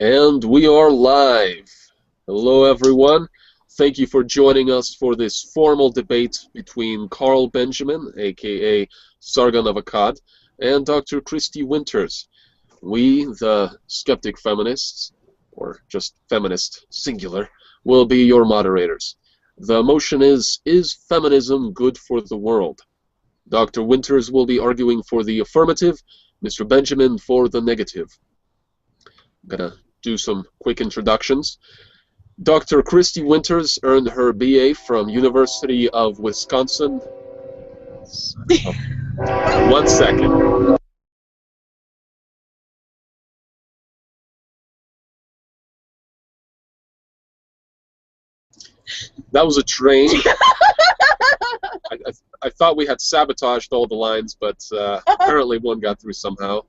And we are live. Hello, everyone. Thank you for joining us for this formal debate between Carl Benjamin, aka Sargon of Akkad, and Dr. Christy Winters. We, the skeptic feminists, or just feminist singular, will be your moderators. The motion is feminism good for the world? Dr. Winters will be arguing for the affirmative, Mr. Benjamin for the negative. I'm gonna do some quick introductions. Dr. Christy Winters earned her BA from University of Wisconsin. Oh, 1 second. That was a train. I thought we had sabotaged all the lines, but apparently one got through somehow.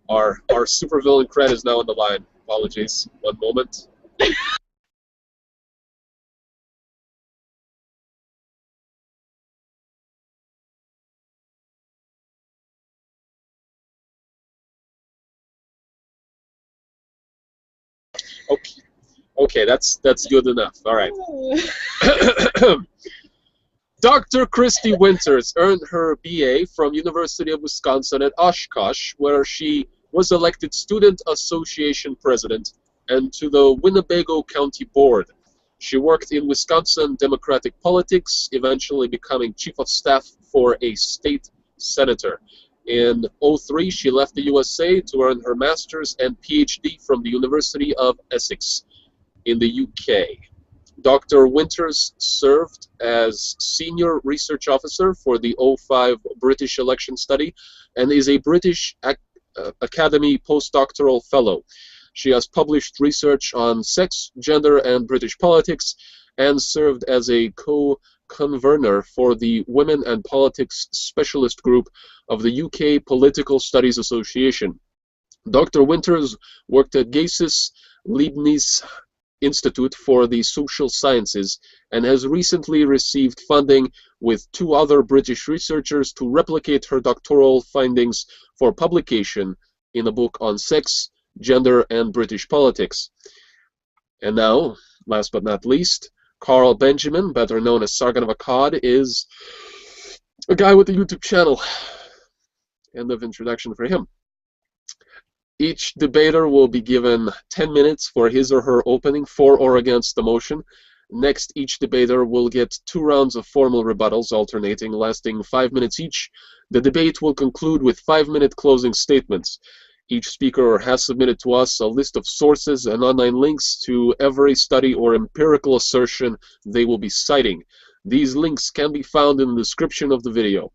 Our supervillain cred is now on the line. Apologies. One moment. Okay, that's good enough. All right. Dr. Christy Winters earned her BA from University of Wisconsin at Oshkosh, where she was elected Student Association President and to the Winnebago County Board. She worked in Wisconsin Democratic politics, eventually becoming Chief of Staff for a state senator. In 2003, she left the USA to earn her master's and PhD from the University of Essex in the UK. Dr. Winters served as Senior Research Officer for the 2005 British Election Study and is a British Academy Postdoctoral Fellow. She has published research on sex, gender, and British politics and served as a co-convener for the Women and Politics Specialist Group of the UK Political Studies Association. Dr. Winters worked at Geises Leibniz Institute for the Social Sciences and has recently received funding with 2 other British researchers to replicate her doctoral findings for publication in a book on sex, gender, and British politics. And now, last but not least, Carl Benjamin, better known as Sargon of Akkad, is a guy with a YouTube channel. End of introduction for him. Each debater will be given 10 minutes for his or her opening for or against the motion. Next, each debater will get 2 rounds of formal rebuttals, alternating, lasting 5 minutes each. The debate will conclude with 5-minute closing statements. Each speaker has submitted to us a list of sources and online links to every study or empirical assertion they will be citing. These links can be found in the description of the video.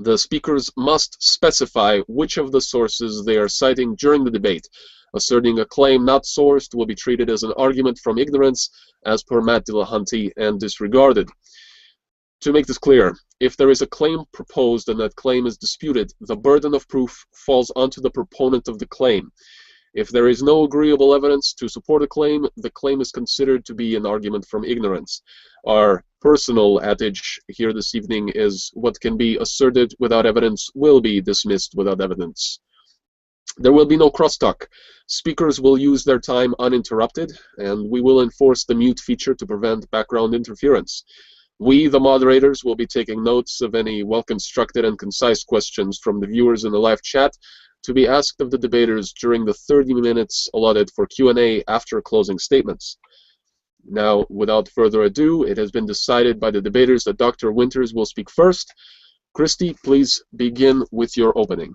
The speakers must specify which of the sources they are citing during the debate. Asserting a claim not sourced will be treated as an argument from ignorance, as per Matt Dillahunty, and disregarded. To make this clear, if there is a claim proposed and that claim is disputed, the burden of proof falls onto the proponent of the claim. If there is no agreeable evidence to support a claim, the claim is considered to be an argument from ignorance. Our personal adage here this evening is, what can be asserted without evidence will be dismissed without evidence. There will be no crosstalk. Speakers will use their time uninterrupted, and we will enforce the mute feature to prevent background interference. We, the moderators, will be taking notes of any well-constructed and concise questions from the viewers in the live chat to be asked of the debaters during the 30 minutes allotted for Q&A after closing statements. Now, without further ado, it has been decided by the debaters that Dr. Winters will speak first. Christy, please begin with your opening.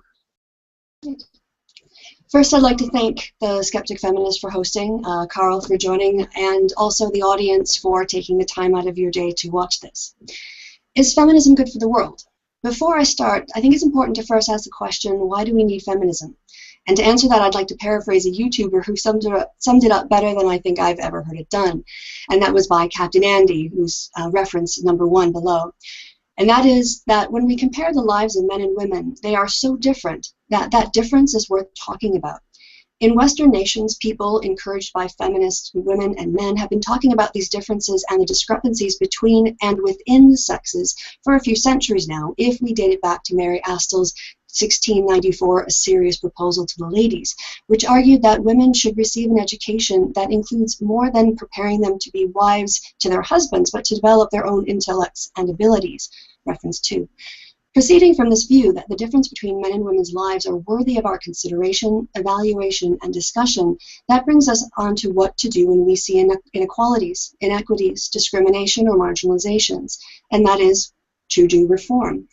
First, I'd like to thank the Skeptic Feminist for hosting, Carl for joining, and also the audience for taking the time out of your day to watch this. Is feminism good for the world? Before I start, I think it's important to first ask the question, why do we need feminism? And to answer that, I'd like to paraphrase a YouTuber who summed it up better than I think I've ever heard it done. And that was by Captain Andy, who's reference #1 below. And that is that when we compare the lives of men and women, they are so different that that difference is worth talking about. In Western nations, people encouraged by feminist women and men have been talking about these differences and the discrepancies between and within the sexes for a few centuries now, if we date it back to Mary Astle's 1694, A Serious Proposal to the Ladies, which argued that women should receive an education that includes more than preparing them to be wives to their husbands, but to develop their own intellects and abilities. Reference 2. Proceeding from this view that the difference between men and women's lives are worthy of our consideration, evaluation, and discussion, that brings us on to what to do when we see inequalities, inequities, discrimination, or marginalizations, and that is to do reform.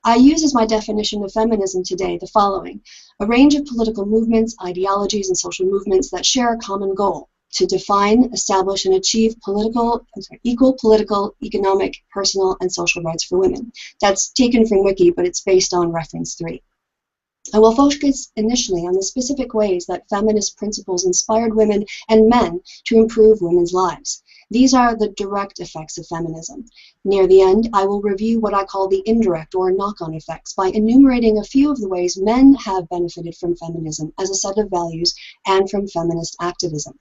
I use as my definition of feminism today the following: a range of political movements, ideologies, and social movements that share a common goal: to define, establish, and achieve equal political, economic, personal, and social rights for women. That's taken from Wiki, but it's based on reference 3. I will focus initially on the specific ways that feminist principles inspired women and men to improve women's lives. These are the direct effects of feminism. Near the end, I will review what I call the indirect or knock-on effects by enumerating a few of the ways men have benefited from feminism as a set of values and from feminist activism.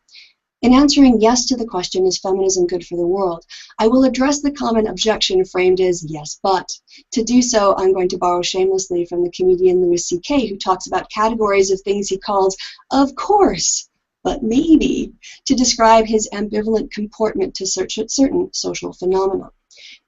In answering yes to the question, is feminism good for the world, I will address the common objection framed as yes, but. To do so, I'm going to borrow shamelessly from the comedian Louis C.K., who talks about categories of things he calls, of course, but maybe, to describe his ambivalent comportment to certain social phenomena.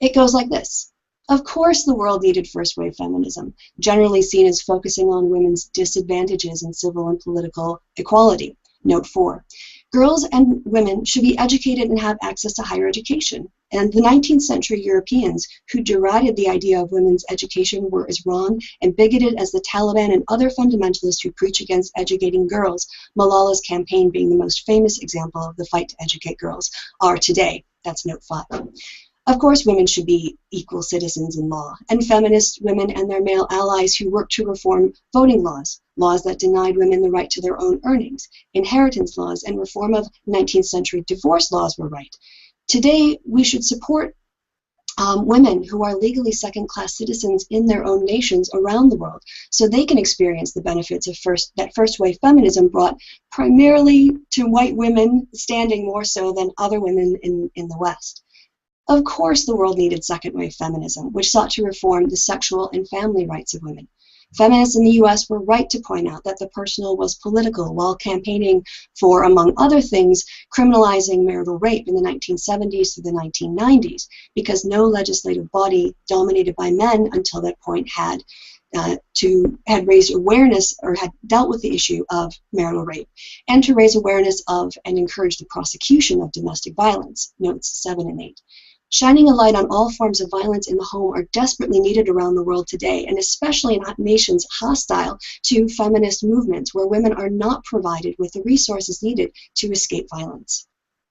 It goes like this. Of course the world needed first-wave feminism, generally seen as focusing on women's disadvantages in civil and political equality. Note 4. Girls and women should be educated and have access to higher education. And the 19th century Europeans who derided the idea of women's education were as wrong and bigoted as the Taliban and other fundamentalists who preach against educating girls, Malala's campaign being the most famous example of the fight to educate girls, are today. That's note 5. Of course, women should be equal citizens in law, and feminist women and their male allies who worked to reform voting laws, laws that denied women the right to their own earnings, inheritance laws, and reform of 19th century divorce laws were right. Today, we should support women who are legally second-class citizens in their own nations around the world, so they can experience the benefits of that first-wave feminism brought primarily to white women, standing more so than other women in the West. Of course, the world needed second-wave feminism, which sought to reform the sexual and family rights of women. Feminists in the U.S. were right to point out that the personal was political while campaigning for, among other things, criminalizing marital rape in the 1970s through the 1990s, because no legislative body dominated by men until that point had raised awareness or had dealt with the issue of marital rape, and to raise awareness of and encourage the prosecution of domestic violence, notes 7 and 8. Shining a light on all forms of violence in the home are desperately needed around the world today, and especially in nations hostile to feminist movements where women are not provided with the resources needed to escape violence.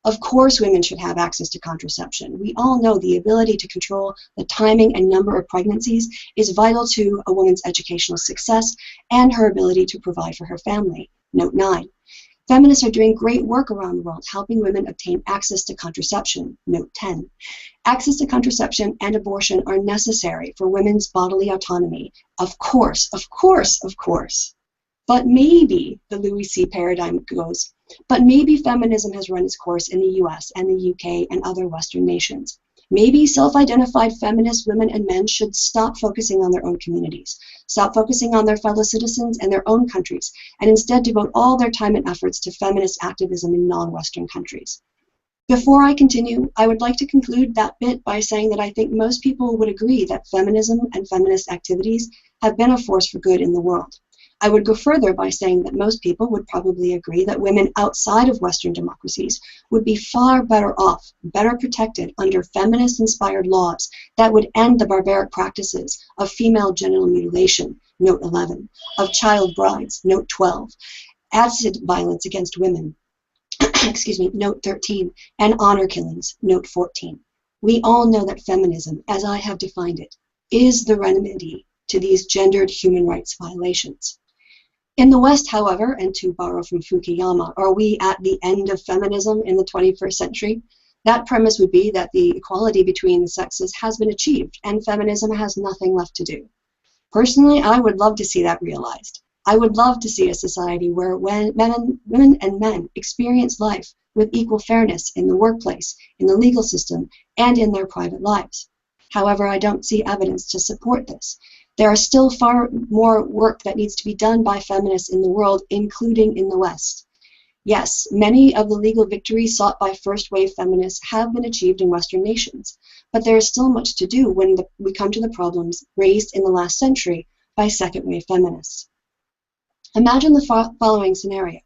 Of course, women should have access to contraception. We all know the ability to control the timing and number of pregnancies is vital to a woman's educational success and her ability to provide for her family. Note 9. Feminists are doing great work around the world, helping women obtain access to contraception. Note 10. Access to contraception and abortion are necessary for women's bodily autonomy. Of course, of course, of course. But maybe, the Louis C. paradigm goes, but maybe feminism has run its course in the US and the UK and other Western nations. Maybe self-identified feminist women and men should stop focusing on their own communities, stop focusing on their fellow citizens and their own countries, and instead devote all their time and efforts to feminist activism in non-Western countries. Before I continue, I would like to conclude that bit by saying that I think most people would agree that feminism and feminist activities have been a force for good in the world. I would go further by saying that most people would probably agree that women outside of Western democracies would be far better off, better protected under feminist-inspired laws that would end the barbaric practices of female genital mutilation, note 11, of child brides, note 12, acid violence against women, excuse me, note 13, and honor killings, note 14. We all know that feminism, as I have defined it, is the remedy to these gendered human rights violations. In the West, however, and to borrow from Fukuyama, are we at the end of feminism in the 21st century? That premise would be that the equality between the sexes has been achieved, and feminism has nothing left to do. Personally, I would love to see that realized. I would love to see a society where women and men experience life with equal fairness in the workplace, in the legal system, and in their private lives. However, I don't see evidence to support this. There are still far more work that needs to be done by feminists in the world, including in the West. Yes, many of the legal victories sought by first-wave feminists have been achieved in Western nations, but there is still much to do when we come to the problems raised in the last century by second-wave feminists. Imagine the following scenario.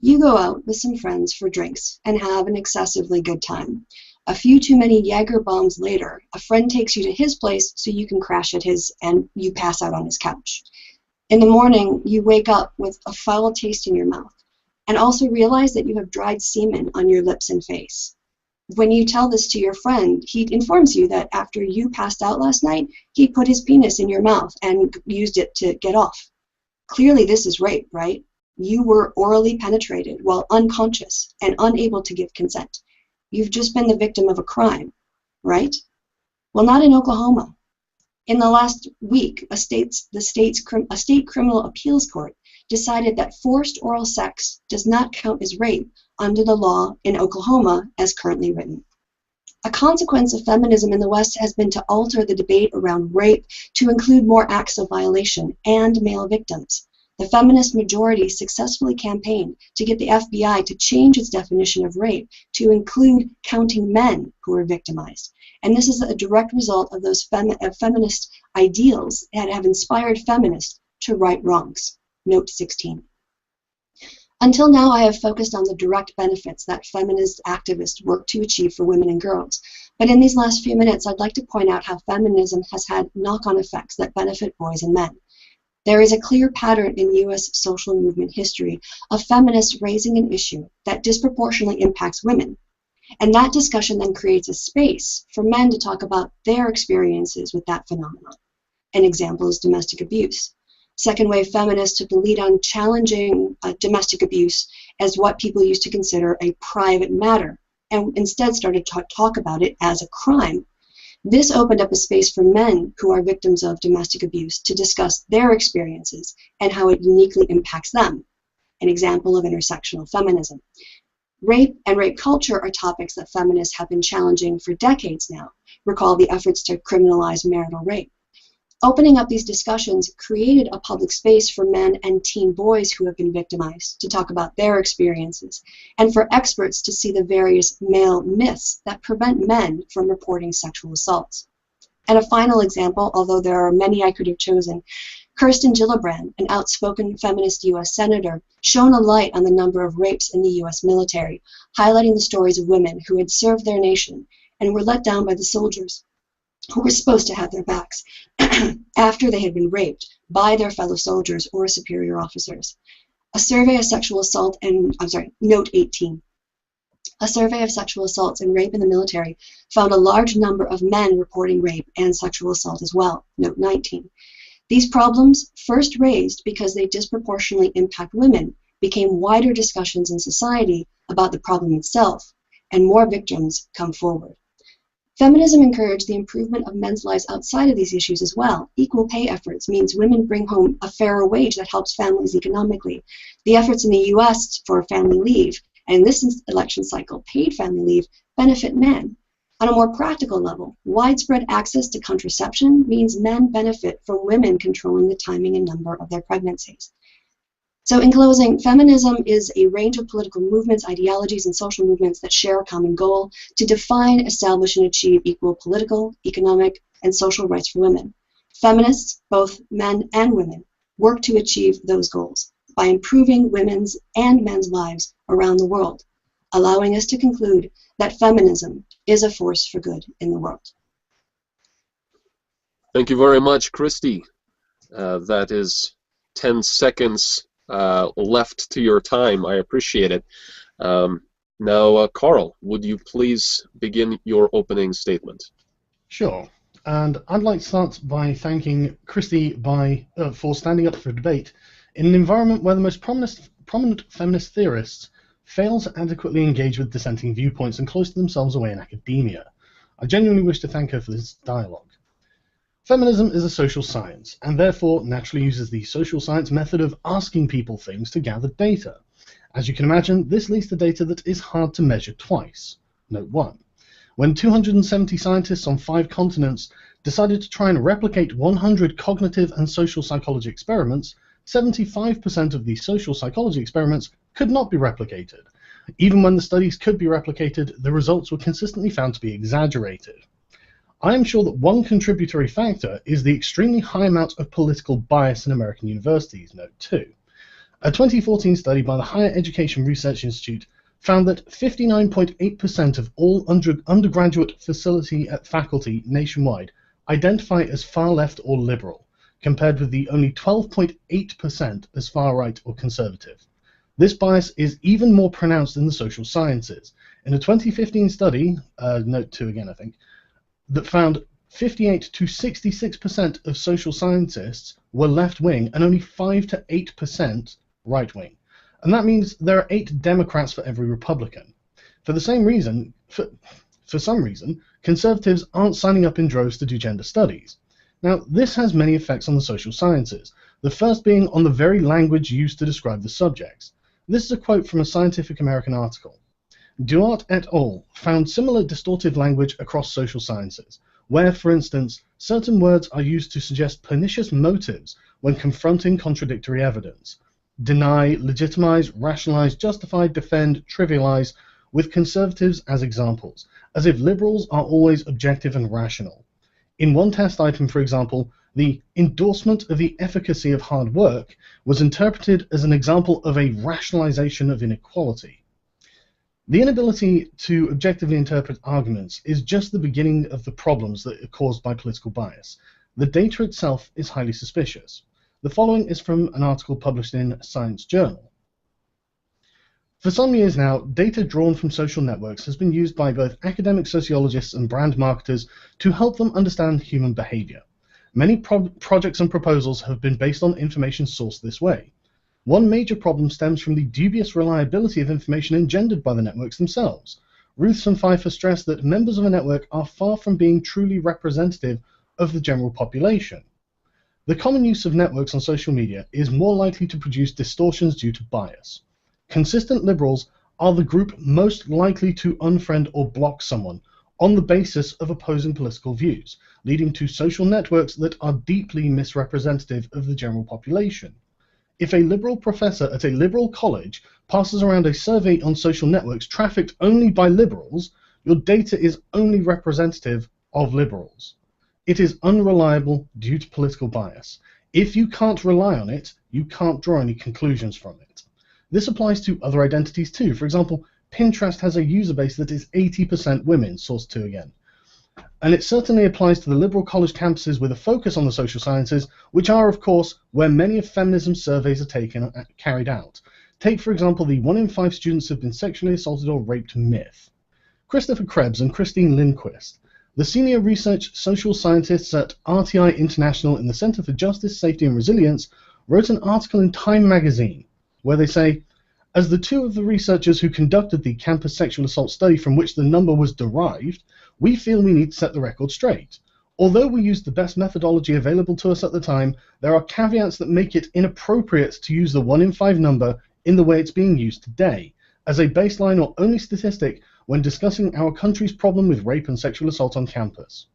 You go out with some friends for drinks and have an excessively good time. A few too many Jaeger bombs later, a friend takes you to his place so you can crash at his and you pass out on his couch. In the morning, you wake up with a foul taste in your mouth and also realize that you have dried semen on your lips and face. When you tell this to your friend, he informs you that after you passed out last night, he put his penis in your mouth and used it to get off. Clearly, this is rape, right? You were orally penetrated while unconscious and unable to give consent. You've just been the victim of a crime, right? Well, not in Oklahoma. In the last week, a state criminal appeals court decided that forced oral sex does not count as rape under the law in Oklahoma as currently written. A consequence of feminism in the West has been to alter the debate around rape to include more acts of violation and male victims. The feminist majority successfully campaigned to get the FBI to change its definition of rape to include counting men who were victimized. And this is a direct result of those feminist ideals that have inspired feminists to right wrongs. Note 16. Until now, I have focused on the direct benefits that feminist activists work to achieve for women and girls. But in these last few minutes, I'd like to point out how feminism has had knock-on effects that benefit boys and men. There is a clear pattern in U.S. social movement history of feminists raising an issue that disproportionately impacts women. And that discussion then creates a space for men to talk about their experiences with that phenomenon. An example is domestic abuse. Second-wave feminists took the lead on challenging domestic abuse as what people used to consider a private matter, and instead started to talk about it as a crime. This opened up a space for men who are victims of domestic abuse to discuss their experiences and how it uniquely impacts them. An example of intersectional feminism. Rape and rape culture are topics that feminists have been challenging for decades now. Recall the efforts to criminalize marital rape. Opening up these discussions created a public space for men and teen boys who have been victimized to talk about their experiences, and for experts to see the various male myths that prevent men from reporting sexual assaults. And a final example, although there are many I could have chosen, Kirsten Gillibrand, an outspoken feminist U.S. senator, shone a light on the number of rapes in the U.S. military, highlighting the stories of women who had served their nation and were let down by the soldiers who were supposed to have their backs after they had been raped by their fellow soldiers or superior officers. A survey of sexual assault and, note 18. A survey of sexual assaults and rape in the military found a large number of men reporting rape and sexual assault as well, note 19. These problems, first raised because they disproportionately impact women, became wider discussions in society about the problem itself, and more victims come forward. Feminism encouraged the improvement of men's lives outside of these issues as well. Equal pay efforts means women bring home a fairer wage that helps families economically. The efforts in the U.S. for family leave, and in this election cycle, paid family leave, benefit men. On a more practical level, widespread access to contraception means men benefit from women controlling the timing and number of their pregnancies. So in closing, feminism is a range of political movements, ideologies, and social movements that share a common goal to define, establish, and achieve equal political, economic, and social rights for women. Feminists, both men and women, work to achieve those goals by improving women's and men's lives around the world, allowing us to conclude that feminism is a force for good in the world. Thank you very much, Christy. That is 10 seconds left to your time. I appreciate it. Now, Carl, would you please begin your opening statement? Sure. And I'd like to start by thanking Christy for standing up for debate in an environment where the most prominent feminist theorists fail to adequately engage with dissenting viewpoints and cloister themselves away in academia. I genuinely wish to thank her for this dialogue. Feminism is a social science, and therefore naturally uses the social science method of asking people things to gather data. As you can imagine, this leads to data that is hard to measure twice. Note 1. When 270 scientists on 5 continents decided to try and replicate 100 cognitive and social psychology experiments, 75% of these social psychology experiments could not be replicated. Even when the studies could be replicated, the results were consistently found to be exaggerated. I am sure that one contributory factor is the extremely high amount of political bias in American universities, note 2. A 2014 study by the Higher Education Research Institute found that 59.8% of all undergraduate faculty nationwide identify as far left or liberal, compared with the only 12.8% as far right or conservative. This bias is even more pronounced in the social sciences. In a 2015 study, note 2 again I think, that found 58 to 66% of social scientists were left-wing and only 5 to 8% right-wing. And that means there are 8 Democrats for every Republican. For the same reason, for some reason, conservatives aren't signing up in droves to do gender studies. Now, this has many effects on the social sciences, the first being on the very language used to describe the subjects. This is a quote from a Scientific American article. Duart et al. Found similar distorted language across social sciences, where, for instance, certain words are used to suggest pernicious motives when confronting contradictory evidence. Deny, legitimize, rationalize, justify, defend, trivialize, with conservatives as examples, as if liberals are always objective and rational. In one test item, for example, the endorsement of the efficacy of hard work was interpreted as an example of a rationalization of inequality. The inability to objectively interpret arguments is just the beginning of the problems that are caused by political bias. The data itself is highly suspicious. The following is from an article published in Science Journal. For some years now, data drawn from social networks has been used by both academic sociologists and brand marketers to help them understand human behavior. Many projects and proposals have been based on information sourced this way. One major problem stems from the dubious reliability of information engendered by the networks themselves. Ruths and Pfeiffer stress that members of a network are far from being truly representative of the general population. The common use of networks on social media is more likely to produce distortions due to bias. Consistent liberals are the group most likely to unfriend or block someone on the basis of opposing political views, leading to social networks that are deeply misrepresentative of the general population. If a liberal professor at a liberal college passes around a survey on social networks trafficked only by liberals, your data is only representative of liberals. It is unreliable due to political bias. If you can't rely on it, you can't draw any conclusions from it. This applies to other identities too. For example, Pinterest has a user base that is 80% women, source 2 again. And it certainly applies to the liberal college campuses with a focus on the social sciences, which are, of course, where many of feminism surveys are carried out. Take, for example, the 1 in 5 students have been sexually assaulted or raped myth. Christopher Krebs and Christine Lindquist, the senior research social scientists at RTI International in the Center for Justice, Safety and Resilience, wrote an article in Time magazine where they say, as the 2 of the researchers who conducted the campus sexual assault study from which the number was derived, we feel we need to set the record straight. Although we used the best methodology available to us at the time, there are caveats that make it inappropriate to use the 1 in 5 number in the way it's being used today, as a baseline or only statistic when discussing our country's problem with rape and sexual assault on campus.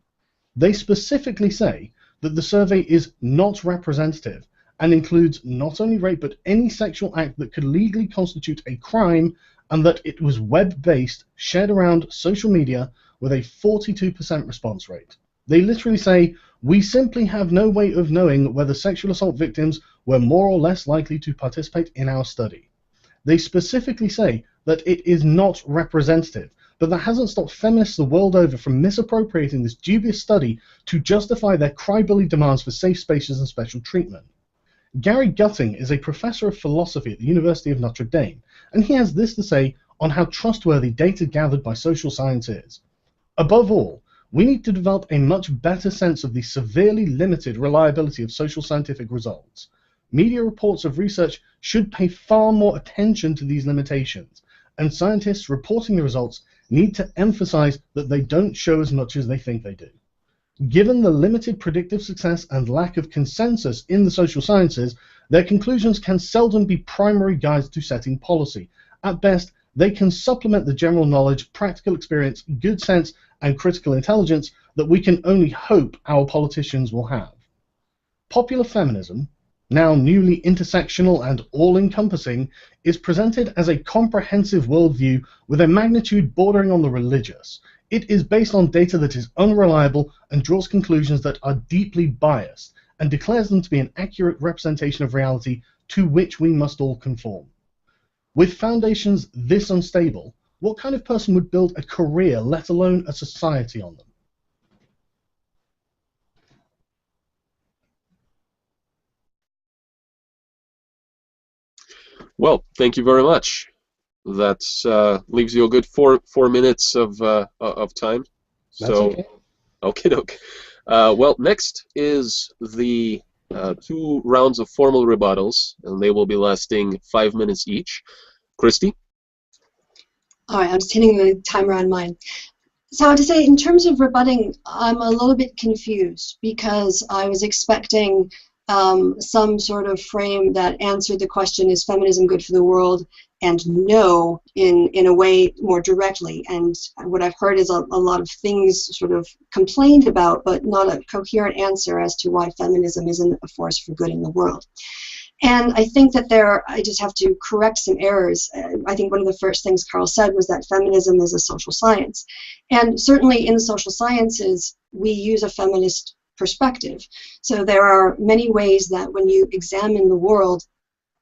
They specifically say that the survey is not representative and includes not only rape but any sexual act that could legally constitute a crime, and that it was web-based, shared around social media with a 42% response rate. They literally say, we simply have no way of knowing whether sexual assault victims were more or less likely to participate in our study. They specifically say that it is not representative, but that hasn't stopped feminists the world over from misappropriating this dubious study to justify their crybaby demands for safe spaces and special treatment. Gary Gutting is a professor of philosophy at the University of Notre Dame, and he has this to say on how trustworthy data gathered by social science is. Above all, we need to develop a much better sense of the severely limited reliability of social scientific results. Media reports of research should pay far more attention to these limitations, and scientists reporting the results need to emphasize that they don't show as much as they think they do. Given the limited predictive success and lack of consensus in the social sciences, their conclusions can seldom be primary guides to setting policy. At best, they can supplement the general knowledge, practical experience, good sense, and critical intelligence that we can only hope our politicians will have. Popular feminism, now newly intersectional and all-encompassing, is presented as a comprehensive worldview with a magnitude bordering on the religious. It is based on data that is unreliable and draws conclusions that are deeply biased, and declares them to be an accurate representation of reality to which we must all conform. With foundations this unstable, what kind of person would build a career, let alone a society, on them? Well, thank you very much. That leaves you a good four minutes of time. That's So, okay. okay. Well, next is the 2 rounds of formal rebuttals, and they will be lasting 5 minutes each. Christy? All right, I'm just hitting the timer on mine. So to say, in terms of rebutting, I'm a little bit confused because I was expecting some sort of frame that answered the question, is feminism good for the world? And no, in a way more directly. And what I've heard is a lot of things sort of complained about, but not a coherent answer as to why feminism isn't a force for good in the world. And I think that I just have to correct some errors. I think one of the first things Carl said was that feminism is a social science. And certainly in the social sciences, we use a feminist perspective. So there are many ways that when you examine the world,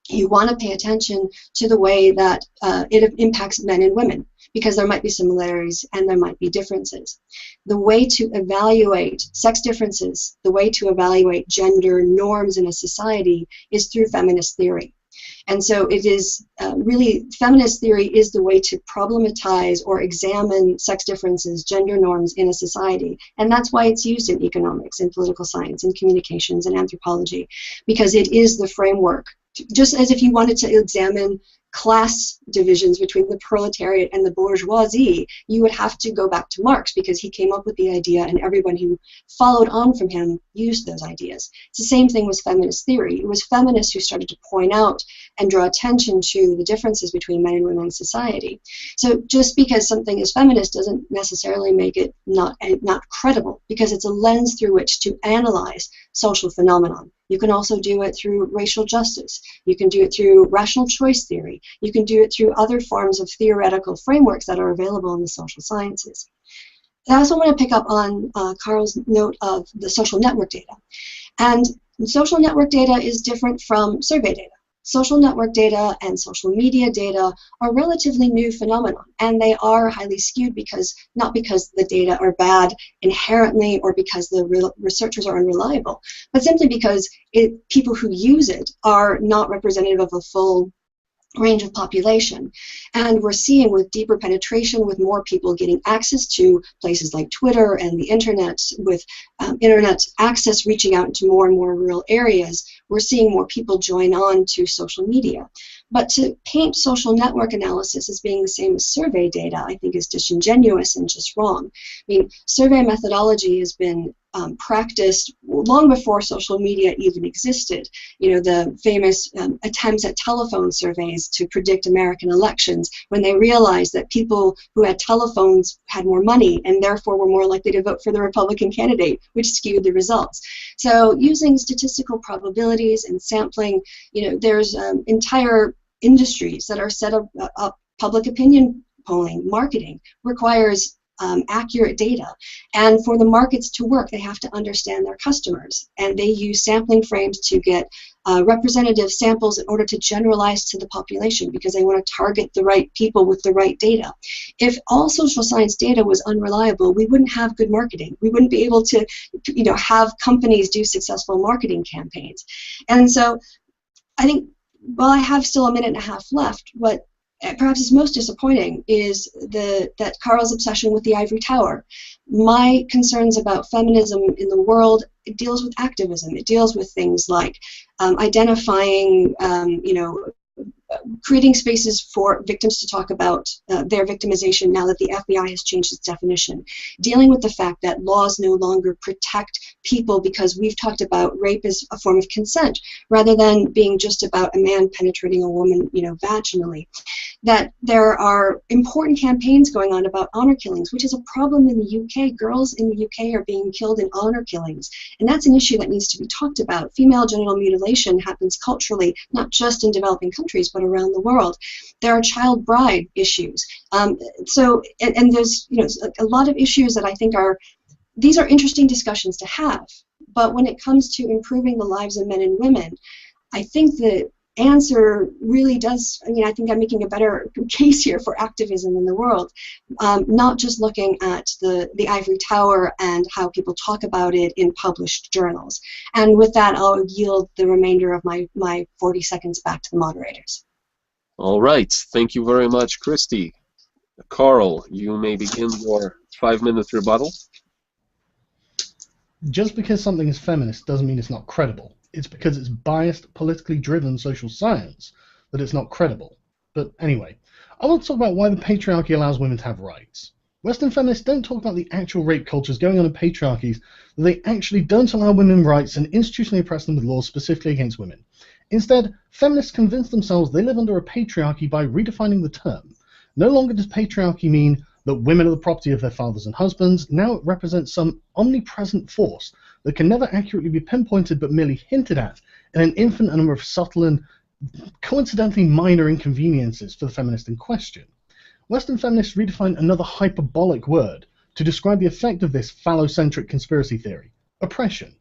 you want to pay attention to the way that it impacts men and women, because there might be similarities and there might be differences. The way to evaluate sex differences, the way to evaluate gender norms in a society is through feminist theory. And so it is really, feminist theory is the way to problematize or examine sex differences, gender norms in a society. And that's why it's used in economics, in political science, in communications, and anthropology, because it is the framework. Just as if you wanted to examine class divisions between the proletariat and the bourgeoisie, you would have to go back to Marx, because he came up with the idea and everyone who followed on from him used those ideas. It's the same thing with feminist theory. It was feminists who started to point out and draw attention to the differences between men and women in society. So just because something is feminist doesn't necessarily make it not credible, because it's a lens through which to analyze social phenomenon. You can also do it through racial justice. You can do it through rational choice theory. You can do it through other forms of theoretical frameworks that are available in the social sciences. I also want to pick up on Carl's note of the social network data. And social network data is different from survey data. Social network data and social media data are relatively new phenomena, and they are highly skewed not because the data are bad inherently or because the researchers are unreliable, but simply because people who use it are not representative of a full range of population. And we're seeing, with deeper penetration, with more people getting access to places like Twitter and the internet, with internet access reaching out into more and more rural areas, we're seeing more people join on to social media. But to paint social network analysis as being the same as survey data, I think, is disingenuous and just wrong. I mean, survey methodology has been practiced long before social media even existed. You know, the famous attempts at telephone surveys to predict American elections, when they realized that people who had telephones had more money and therefore were more likely to vote for the Republican candidate, which skewed the results. So using statistical probabilities and sampling, you know, there's entire industries that are set up public opinion polling, marketing requires accurate data. And for the markets to work, they have to understand their customers. And they use sampling frames to get representative samples in order to generalize to the population, because they want to target the right people with the right data. If all social science data was unreliable, we wouldn't have good marketing. We wouldn't be able to, you know, have companies do successful marketing campaigns. And so I think, while I have still a minute and a half left, what perhaps is most disappointing is that Carl's obsession with the ivory tower. My concerns about feminism in the world, it deals with activism. It deals with things like identifying, you know, creating spaces for victims to talk about their victimization now that the FBI has changed its definition, dealing with the fact that laws no longer protect people because we've talked about rape as a form of consent rather than being just about a man penetrating a woman, you know, vaginally. that there are important campaigns going on about honor killings, which is a problem in the UK. Girls in the UK are being killed in honor killings, and that's an issue that needs to be talked about. Female genital mutilation happens culturally, not just in developing countries, but around the world. There are child bride issues. And there's a lot of issues that I think these are interesting discussions to have. But when it comes to improving the lives of men and women, I think the answer really does, I think I'm making a better case here for activism in the world, not just looking at the ivory tower and how people talk about it in published journals. And with that, I'll yield the remainder of my 40 seconds back to the moderators. All right. Thank you very much, Christy. Carl, you may begin your 5-minute rebuttal. Just because something is feminist doesn't mean it's not credible. It's because it's biased, politically driven social science that it's not credible. But anyway, I want to talk about why the patriarchy allows women to have rights. Western feminists don't talk about the actual rape cultures going on in patriarchies, that they actually don't allow women rights and institutionally oppress them with laws specifically against women. Instead, feminists convince themselves they live under a patriarchy by redefining the term. No longer does patriarchy mean that women are the property of their fathers and husbands. Now it represents some omnipresent force that can never accurately be pinpointed but merely hinted at in an infinite number of subtle and coincidentally minor inconveniences for the feminist in question. Western feminists redefine another hyperbolic word to describe the effect of this phallocentric conspiracy theory: oppression.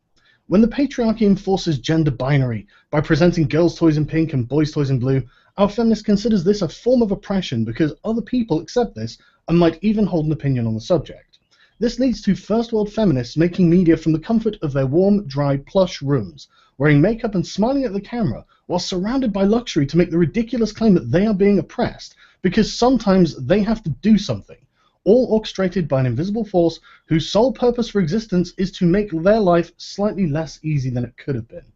When the patriarchy enforces gender binary by presenting girls' toys in pink and boys' toys in blue, our feminist considers this a form of oppression because other people accept this and might even hold an opinion on the subject. This leads to first world feminists making media from the comfort of their warm, dry, plush rooms, wearing makeup and smiling at the camera while surrounded by luxury to make the ridiculous claim that they are being oppressed because sometimes they have to do something, all orchestrated by an invisible force whose sole purpose for existence is to make their life slightly less easy than it could have been.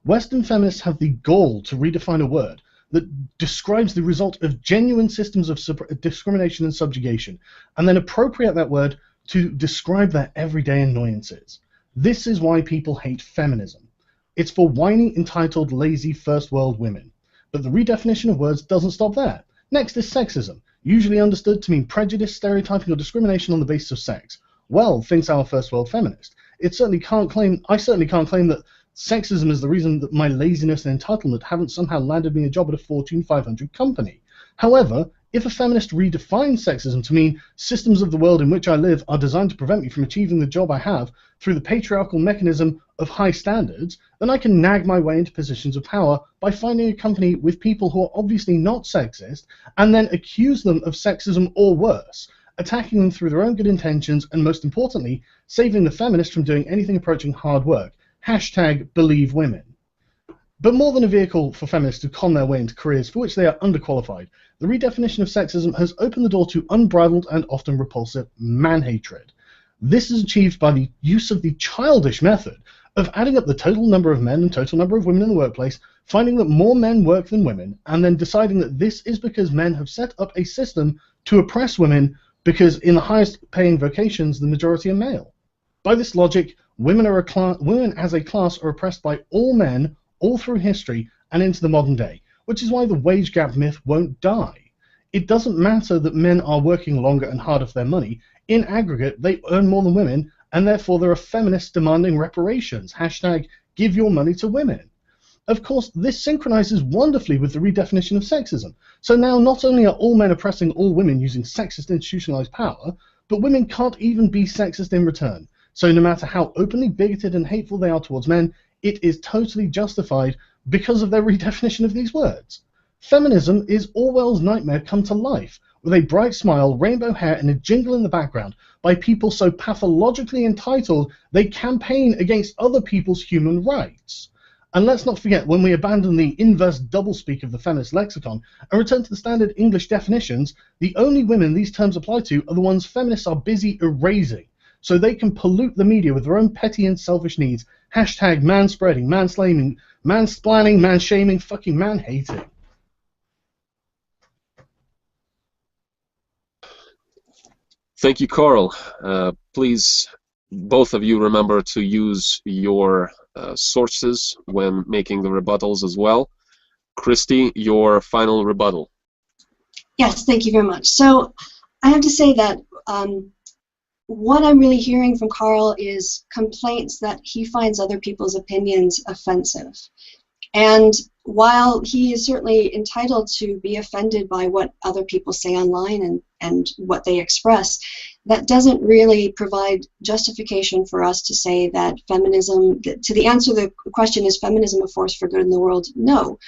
Western feminists have the gall to redefine a word that describes the result of genuine systems of discrimination and subjugation, and then appropriate that word to describe their everyday annoyances. This is why people hate feminism. It's for whiny, entitled, lazy first world women. But the redefinition of words doesn't stop there. Next is sexism, usually understood to mean prejudice, stereotyping, or discrimination on the basis of sex. Well, thinks our first world feminist. I certainly can't claim that sexism is the reason that my laziness and entitlement haven't somehow landed me a job at a Fortune 500 company. However, if a feminist redefines sexism to mean systems of the world in which I live are designed to prevent me from achieving the job I have through the patriarchal mechanism of high standards, then I can nag my way into positions of power by finding a company with people who are obviously not sexist and then accuse them of sexism or worse, attacking them through their own good intentions and, most importantly, saving the feminist from doing anything approaching hard work. #BelieveWomen. But more than a vehicle for feminists to con their way into careers for which they are underqualified, the redefinition of sexism has opened the door to unbridled and often repulsive man-hatred. This is achieved by the use of the childish method of adding up the total number of men and total number of women in the workplace, finding that more men work than women, and then deciding that this is because men have set up a system to oppress women because in the highest paying vocations the majority are male. By this logic, women as a class are oppressed by all men all through history and into the modern day, which is why the wage gap myth won't die. It doesn't matter that men are working longer and harder for their money. In aggregate, they earn more than women, and therefore there are feminists demanding reparations. #give your money to women. Of course, this synchronizes wonderfully with the redefinition of sexism. So now not only are all men oppressing all women using sexist institutionalized power, but women can't even be sexist in return. So no matter how openly bigoted and hateful they are towards men, it is totally justified because of their redefinition of these words. Feminism is Orwell's nightmare come to life, with a bright smile, rainbow hair, and a jingle in the background by people so pathologically entitled they campaign against other people's human rights. And let's not forget, when we abandon the inverse doublespeak of the feminist lexicon and return to the standard English definitions, the only women these terms apply to are the ones feminists are busy erasing, so they can pollute the media with their own petty and selfish needs. #manspreading, mansplaining, mansplaining, manshaming, fucking man-hating. Thank you, Carl. Please, both of you, remember to use your sources when making the rebuttals as well. Christy, your final rebuttal. Yes, thank you very much. So I have to say that what I'm really hearing from Carl is complaints that he finds other people's opinions offensive. And while he is certainly entitled to be offended by what other people say online and what they express, that doesn't really provide justification for us to say that feminism, to the answer to the question, is feminism a force for good in the world? No.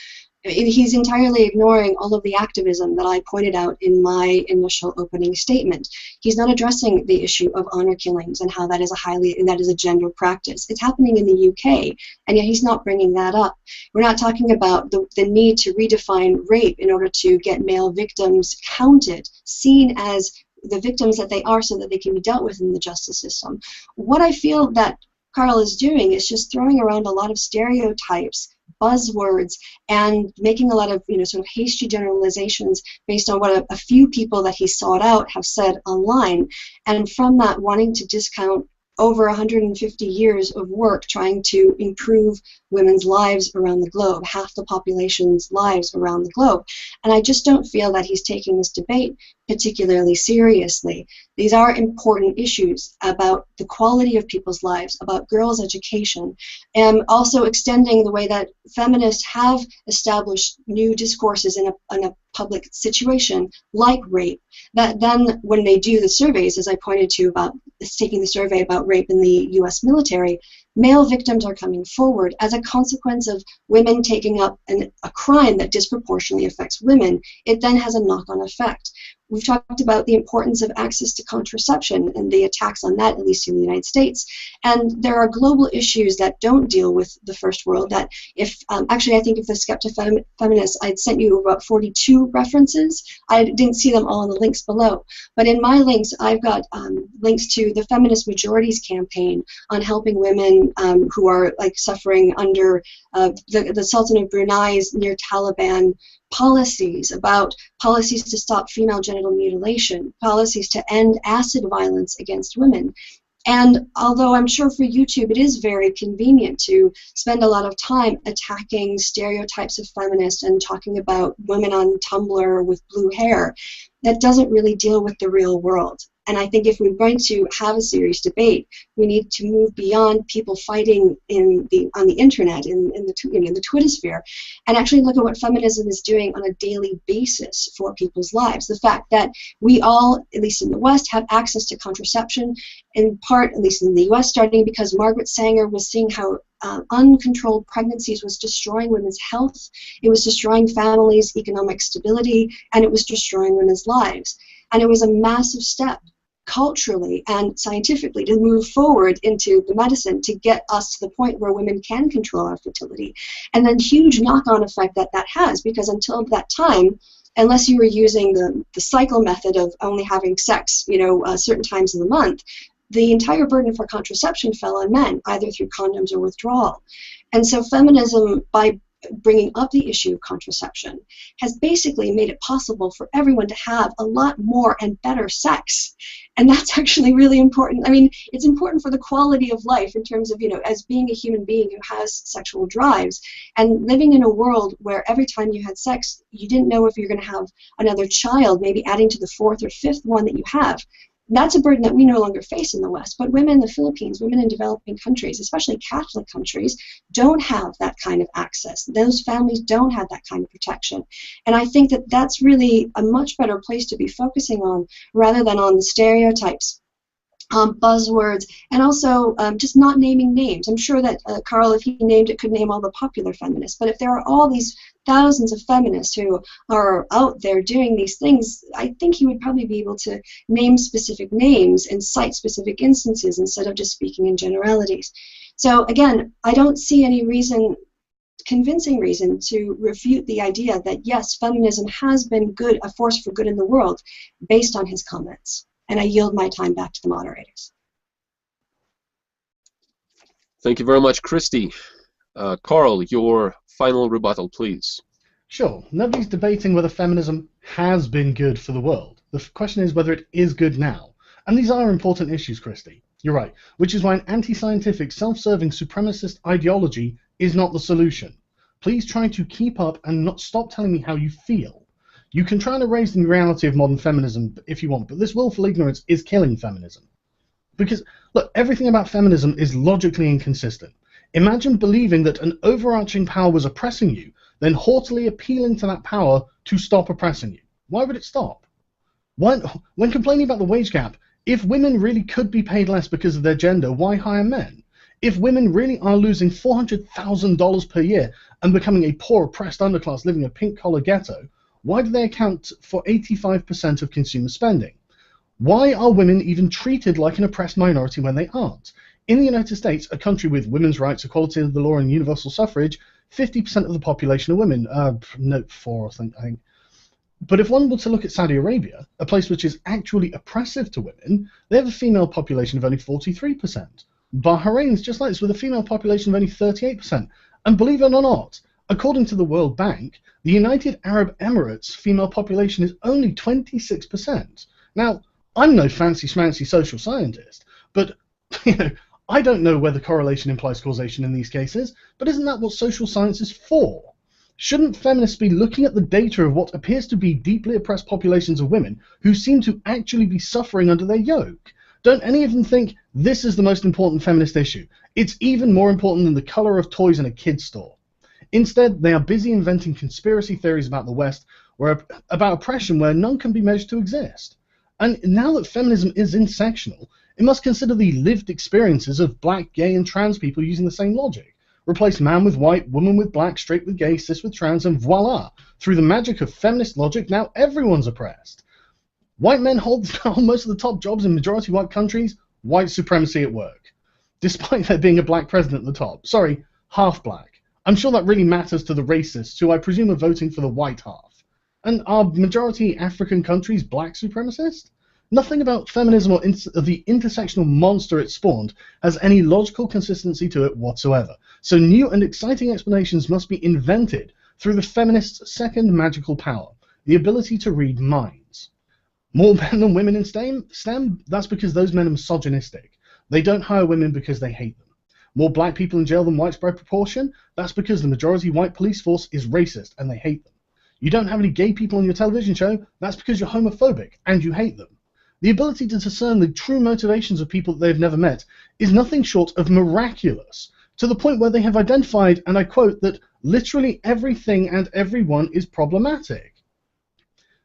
He's entirely ignoring all of the activism that I pointed out in my initial opening statement. He's not addressing the issue of honor killings and how that is a gender practice. It's happening in the UK, and yet he's not bringing that up. We're not talking about the need to redefine rape in order to get male victims counted, seen as the victims that they are, so that they can be dealt with in the justice system. What I feel that Carl is doing is just throwing around a lot of stereotypes, buzzwords, and making a lot of sort of hasty generalizations based on what a few people that he sought out have said online, and from that wanting to discount over 150 years of work trying to improve women's lives around the globe, half the population's lives around the globe. And I just don't feel that he's taking this debate particularly seriously. These are important issues about the quality of people's lives, about girls' education, and also extending the way that feminists have established new discourses in a public situation like rape, that then when they do the surveys, as I pointed to about taking the survey about rape in the US military, male victims are coming forward as a consequence of women taking up a crime that disproportionately affects women. It then has a knock-on effect. We've talked about the importance of access to contraception and the attacks on that, at least in the United States. And there are global issues that don't deal with the first world that actually I think if the Skeptic Feminist, I'd sent you about 42 references. I didn't see them all in the links below. But in my links, I've got links to the Feminist Majorities campaign on helping women who are suffering under the Sultan of Brunei's near Taliban policies, about policies to stop female genital mutilation, policies to end acid violence against women. And although I'm sure for YouTube it is very convenient to spend a lot of time attacking stereotypes of feminists and talking about women on Tumblr with blue hair, that doesn't really deal with the real world. And I think if we're going to have a serious debate, we need to move beyond people fighting on the internet, in the Twitter sphere, and actually look at what feminism is doing on a daily basis for people's lives. The fact that we all, at least in the West, have access to contraception, in part, at least in the US, starting because Margaret Sanger was seeing how uncontrolled pregnancies was destroying women's health, it was destroying families' economic stability, and it was destroying women's lives. And it was a massive step culturally and scientifically to move forward into the medicine to get us to the point where women can control our fertility. And then huge knock-on effect that has, because until that time, unless you were using the cycle method of only having sex, certain times of the month, the entire burden for contraception fell on men, either through condoms or withdrawal. And so feminism, by bringing up the issue of contraception, has basically made it possible for everyone to have a lot more and better sex. And that's actually really important. I mean, it's important for the quality of life in terms of, as being a human being who has sexual drives and living in a world where every time you had sex, you didn't know if you're going to have another child, maybe adding to the fourth or fifth one that you have. That's a burden that we no longer face in the West, but women in the Philippines, women in developing countries, especially Catholic countries, don't have that kind of access. Those families don't have that kind of protection. And I think that that's really a much better place to be focusing on rather than on the stereotypes, buzzwords, and also just not naming names. I'm sure that Carl, if he named it, could name all the popular feminists, but if there are all these thousands of feminists who are out there doing these things, I think he would probably be able to name specific names and cite specific instances instead of just speaking in generalities. So again, I don't see any convincing reason to refute the idea that yes, feminism has been a force for good in the world based on his comments. And I yield my time back to the moderators. Thank you very much, Christy. Carl, your final rebuttal, please. Sure. Nobody's debating whether feminism has been good for the world. The question is whether it is good now. And these are important issues, Christy. You're right. Which is why an anti-scientific, self-serving, supremacist ideology is not the solution. Please try to keep up and not stop telling me how you feel. You can try and erase the reality of modern feminism if you want, but this willful ignorance is killing feminism. Because, look, everything about feminism is logically inconsistent. Imagine believing that an overarching power was oppressing you, then haughtily appealing to that power to stop oppressing you. Why would it stop? When complaining about the wage gap, if women really could be paid less because of their gender, why hire men? If women really are losing $400,000 per year and becoming a poor, oppressed underclass living in a pink-collar ghetto, why do they account for 85% of consumer spending? Why are women even treated like an oppressed minority when they aren't? In the United States, a country with women's rights, equality of the law, and universal suffrage, 50% of the population are women. Note 4, I think. But if one were to look at Saudi Arabia, a place which is actually oppressive to women, they have a female population of only 43%. Bahrain is just like this, with a female population of only 38%. And believe it or not, according to the World Bank, the United Arab Emirates' female population is only 26%. Now, I'm no fancy-schmancy social scientist, but I don't know whether correlation implies causation in these cases, but isn't that what social science is for? Shouldn't feminists be looking at the data of what appears to be deeply oppressed populations of women who seem to actually be suffering under their yoke? Don't any of them think this is the most important feminist issue? It's even more important than the colour of toys in a kid's store. Instead, they are busy inventing conspiracy theories about the West, about oppression where none can be measured to exist. And now that feminism is intersectional, it must consider the lived experiences of black, gay, and trans people using the same logic. Replace man with white, woman with black, straight with gay, cis with trans, and voila! Through the magic of feminist logic, now everyone's oppressed. White men hold most of the top jobs in majority white countries, white supremacy at work. Despite there being a black president at the top. Sorry, half black. I'm sure that really matters to the racists, who I presume are voting for the white half. And are majority African countries black supremacist? Nothing about feminism or the intersectional monster it spawned has any logical consistency to it whatsoever. So new and exciting explanations must be invented through the feminists' second magical power, the ability to read minds. More men than women in STEM? That's because those men are misogynistic. They don't hire women because they hate them. More black people in jail than whites by proportion? That's because the majority white police force is racist and they hate them. You don't have any gay people on your television show? That's because you're homophobic and you hate them. The ability to discern the true motivations of people that they've never met is nothing short of miraculous, to the point where they have identified, and I quote, that literally everything and everyone is problematic.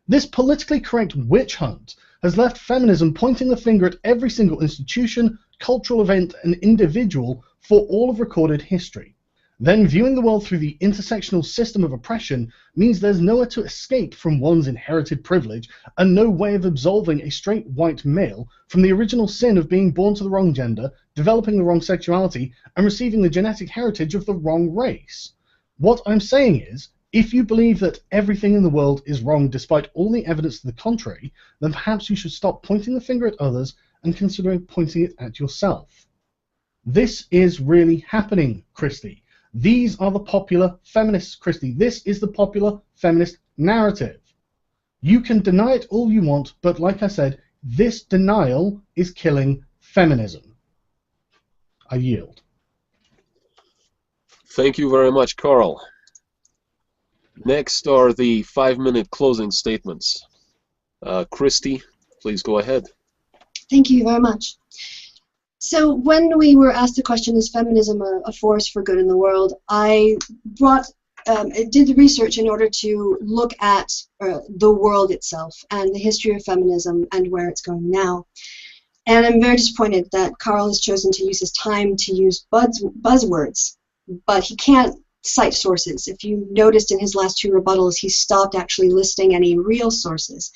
This politically correct witch hunt has left feminism pointing the finger at every single institution, cultural event, and individual for all of recorded history. Then viewing the world through the intersectional system of oppression means there's nowhere to escape from one's inherited privilege and no way of absolving a straight white male from the original sin of being born to the wrong gender, developing the wrong sexuality, and receiving the genetic heritage of the wrong race. What I'm saying is, if you believe that everything in the world is wrong despite all the evidence to the contrary, then perhaps you should stop pointing the finger at others and consider pointing it at yourself. This is really happening, Christy. These are the popular feminists, Christy. This is the popular feminist narrative. You can deny it all you want, but like I said, this denial is killing feminism. I yield. Thank you very much, Carl. Next are the 5-minute closing statements. Christy, please go ahead. Thank you very much. So when we were asked the question, is feminism a force for good in the world, I did the research in order to look at the world itself and the history of feminism and where it's going now. And I'm very disappointed that Carl has chosen to use his time to use buzzwords, but he can't cite sources. If you noticed in his last 2 rebuttals, he stopped actually listing any real sources.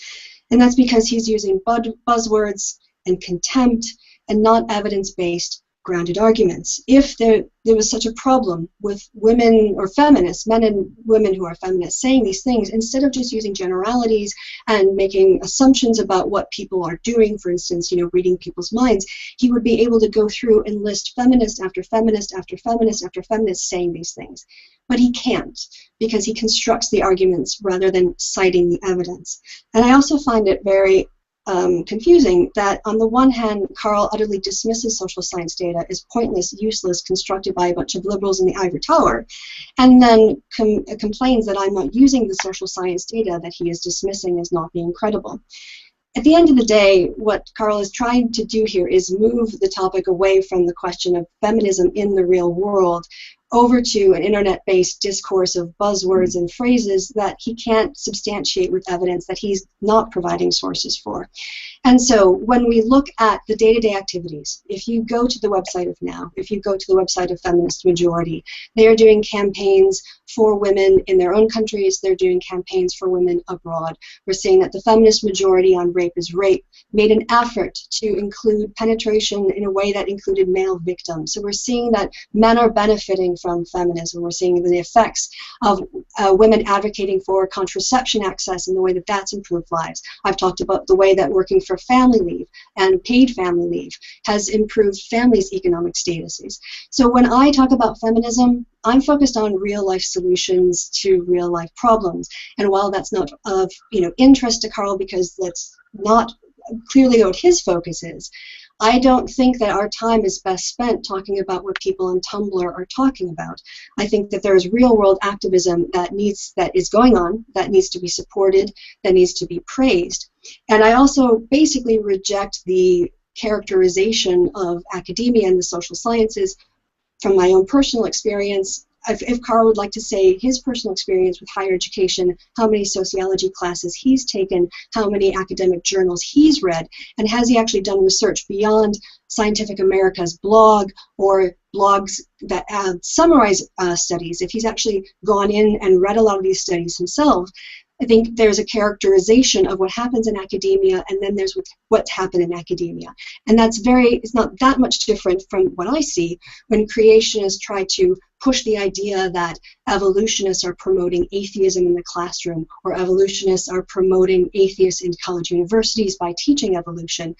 And that's because he's using buzzwords and contempt and not evidence-based grounded arguments. If there was such a problem with women or feminists, men and women who are feminists, saying these things, instead of just using generalities and making assumptions about what people are doing, for instance, reading people's minds, he would be able to go through and list feminist after feminist after feminist after feminist saying these things. But he can't, because he constructs the arguments rather than citing the evidence. And I also find it very confusing that on the one hand, Carl utterly dismisses social science data as pointless, useless, constructed by a bunch of liberals in the ivory tower, and then complains that I'm not using the social science data that he is dismissing as not being credible. At the end of the day, what Carl is trying to do here is move the topic away from the question of feminism in the real world over to an internet-based discourse of buzzwords and phrases that he can't substantiate with evidence that he's not providing sources for. And so when we look at the day-to-day activities, if you go to the website of NOW, if you go to the website of Feminist Majority, they are doing campaigns for women in their own countries, they're doing campaigns for women abroad. We're seeing that the Feminist Majority on Rape is Rape made an effort to include penetration in a way that included male victims. So we're seeing that men are benefiting from feminism. We're seeing the effects of women advocating for contraception access and the way that that's improved lives. I've talked about the way that working for family leave and paid family leave has improved families' economic statuses. So when I talk about feminism, I'm focused on real-life solutions to real-life problems. And while that's not of interest to Carl because that's not clearly what his focus is, I don't think that our time is best spent talking about what people on Tumblr are talking about. I think that there is real-world activism that is going on, that needs to be supported, that needs to be praised. And I also basically reject the characterization of academia and the social sciences from my own personal experience. If Carl would like to say his personal experience with higher education, how many sociology classes he's taken, how many academic journals he's read, and has he actually done research beyond Scientific America's blog or blogs that summarize studies, if he's actually gone in and read a lot of these studies himself, I think there's a characterization of what happens in academia, and then there's what's happened in academia. And it's not that much different from what I see when creationists try to push the idea that evolutionists are promoting atheism in the classroom, or evolutionists are promoting atheists in college universities by teaching evolution.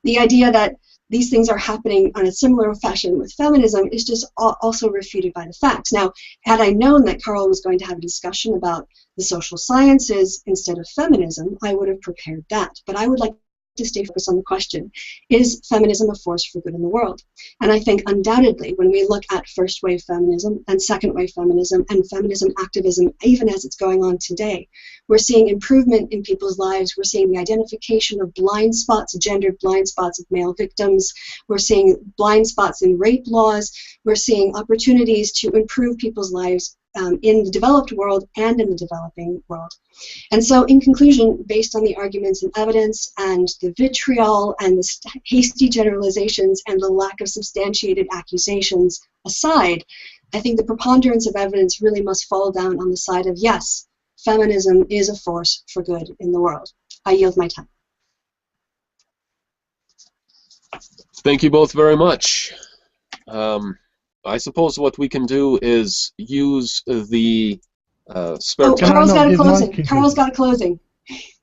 The idea that these things are happening on a similar fashion with feminism is just also refuted by the facts. Now, had I known that Carl was going to have a discussion about the social sciences instead of feminism, I would have prepared that. But I would like to stay focused on the question, is feminism a force for good in the world? And I think undoubtedly when we look at first wave feminism and second wave feminism and feminism activism, even as it's going on today, we're seeing improvement in people's lives. We're seeing the identification of blind spots, gendered blind spots of male victims. We're seeing blind spots in rape laws. We're seeing opportunities to improve people's lives in the developed world and in the developing world. And so in conclusion, based on the arguments and evidence and the vitriol and the hasty generalizations and the lack of substantiated accusations aside, I think the preponderance of evidence really must fall down on the side of yes, feminism is a force for good in the world. I yield my time. Thank you both very much. I suppose what we can do is use the spare time. Carl's got a closing. Carl's got a closing.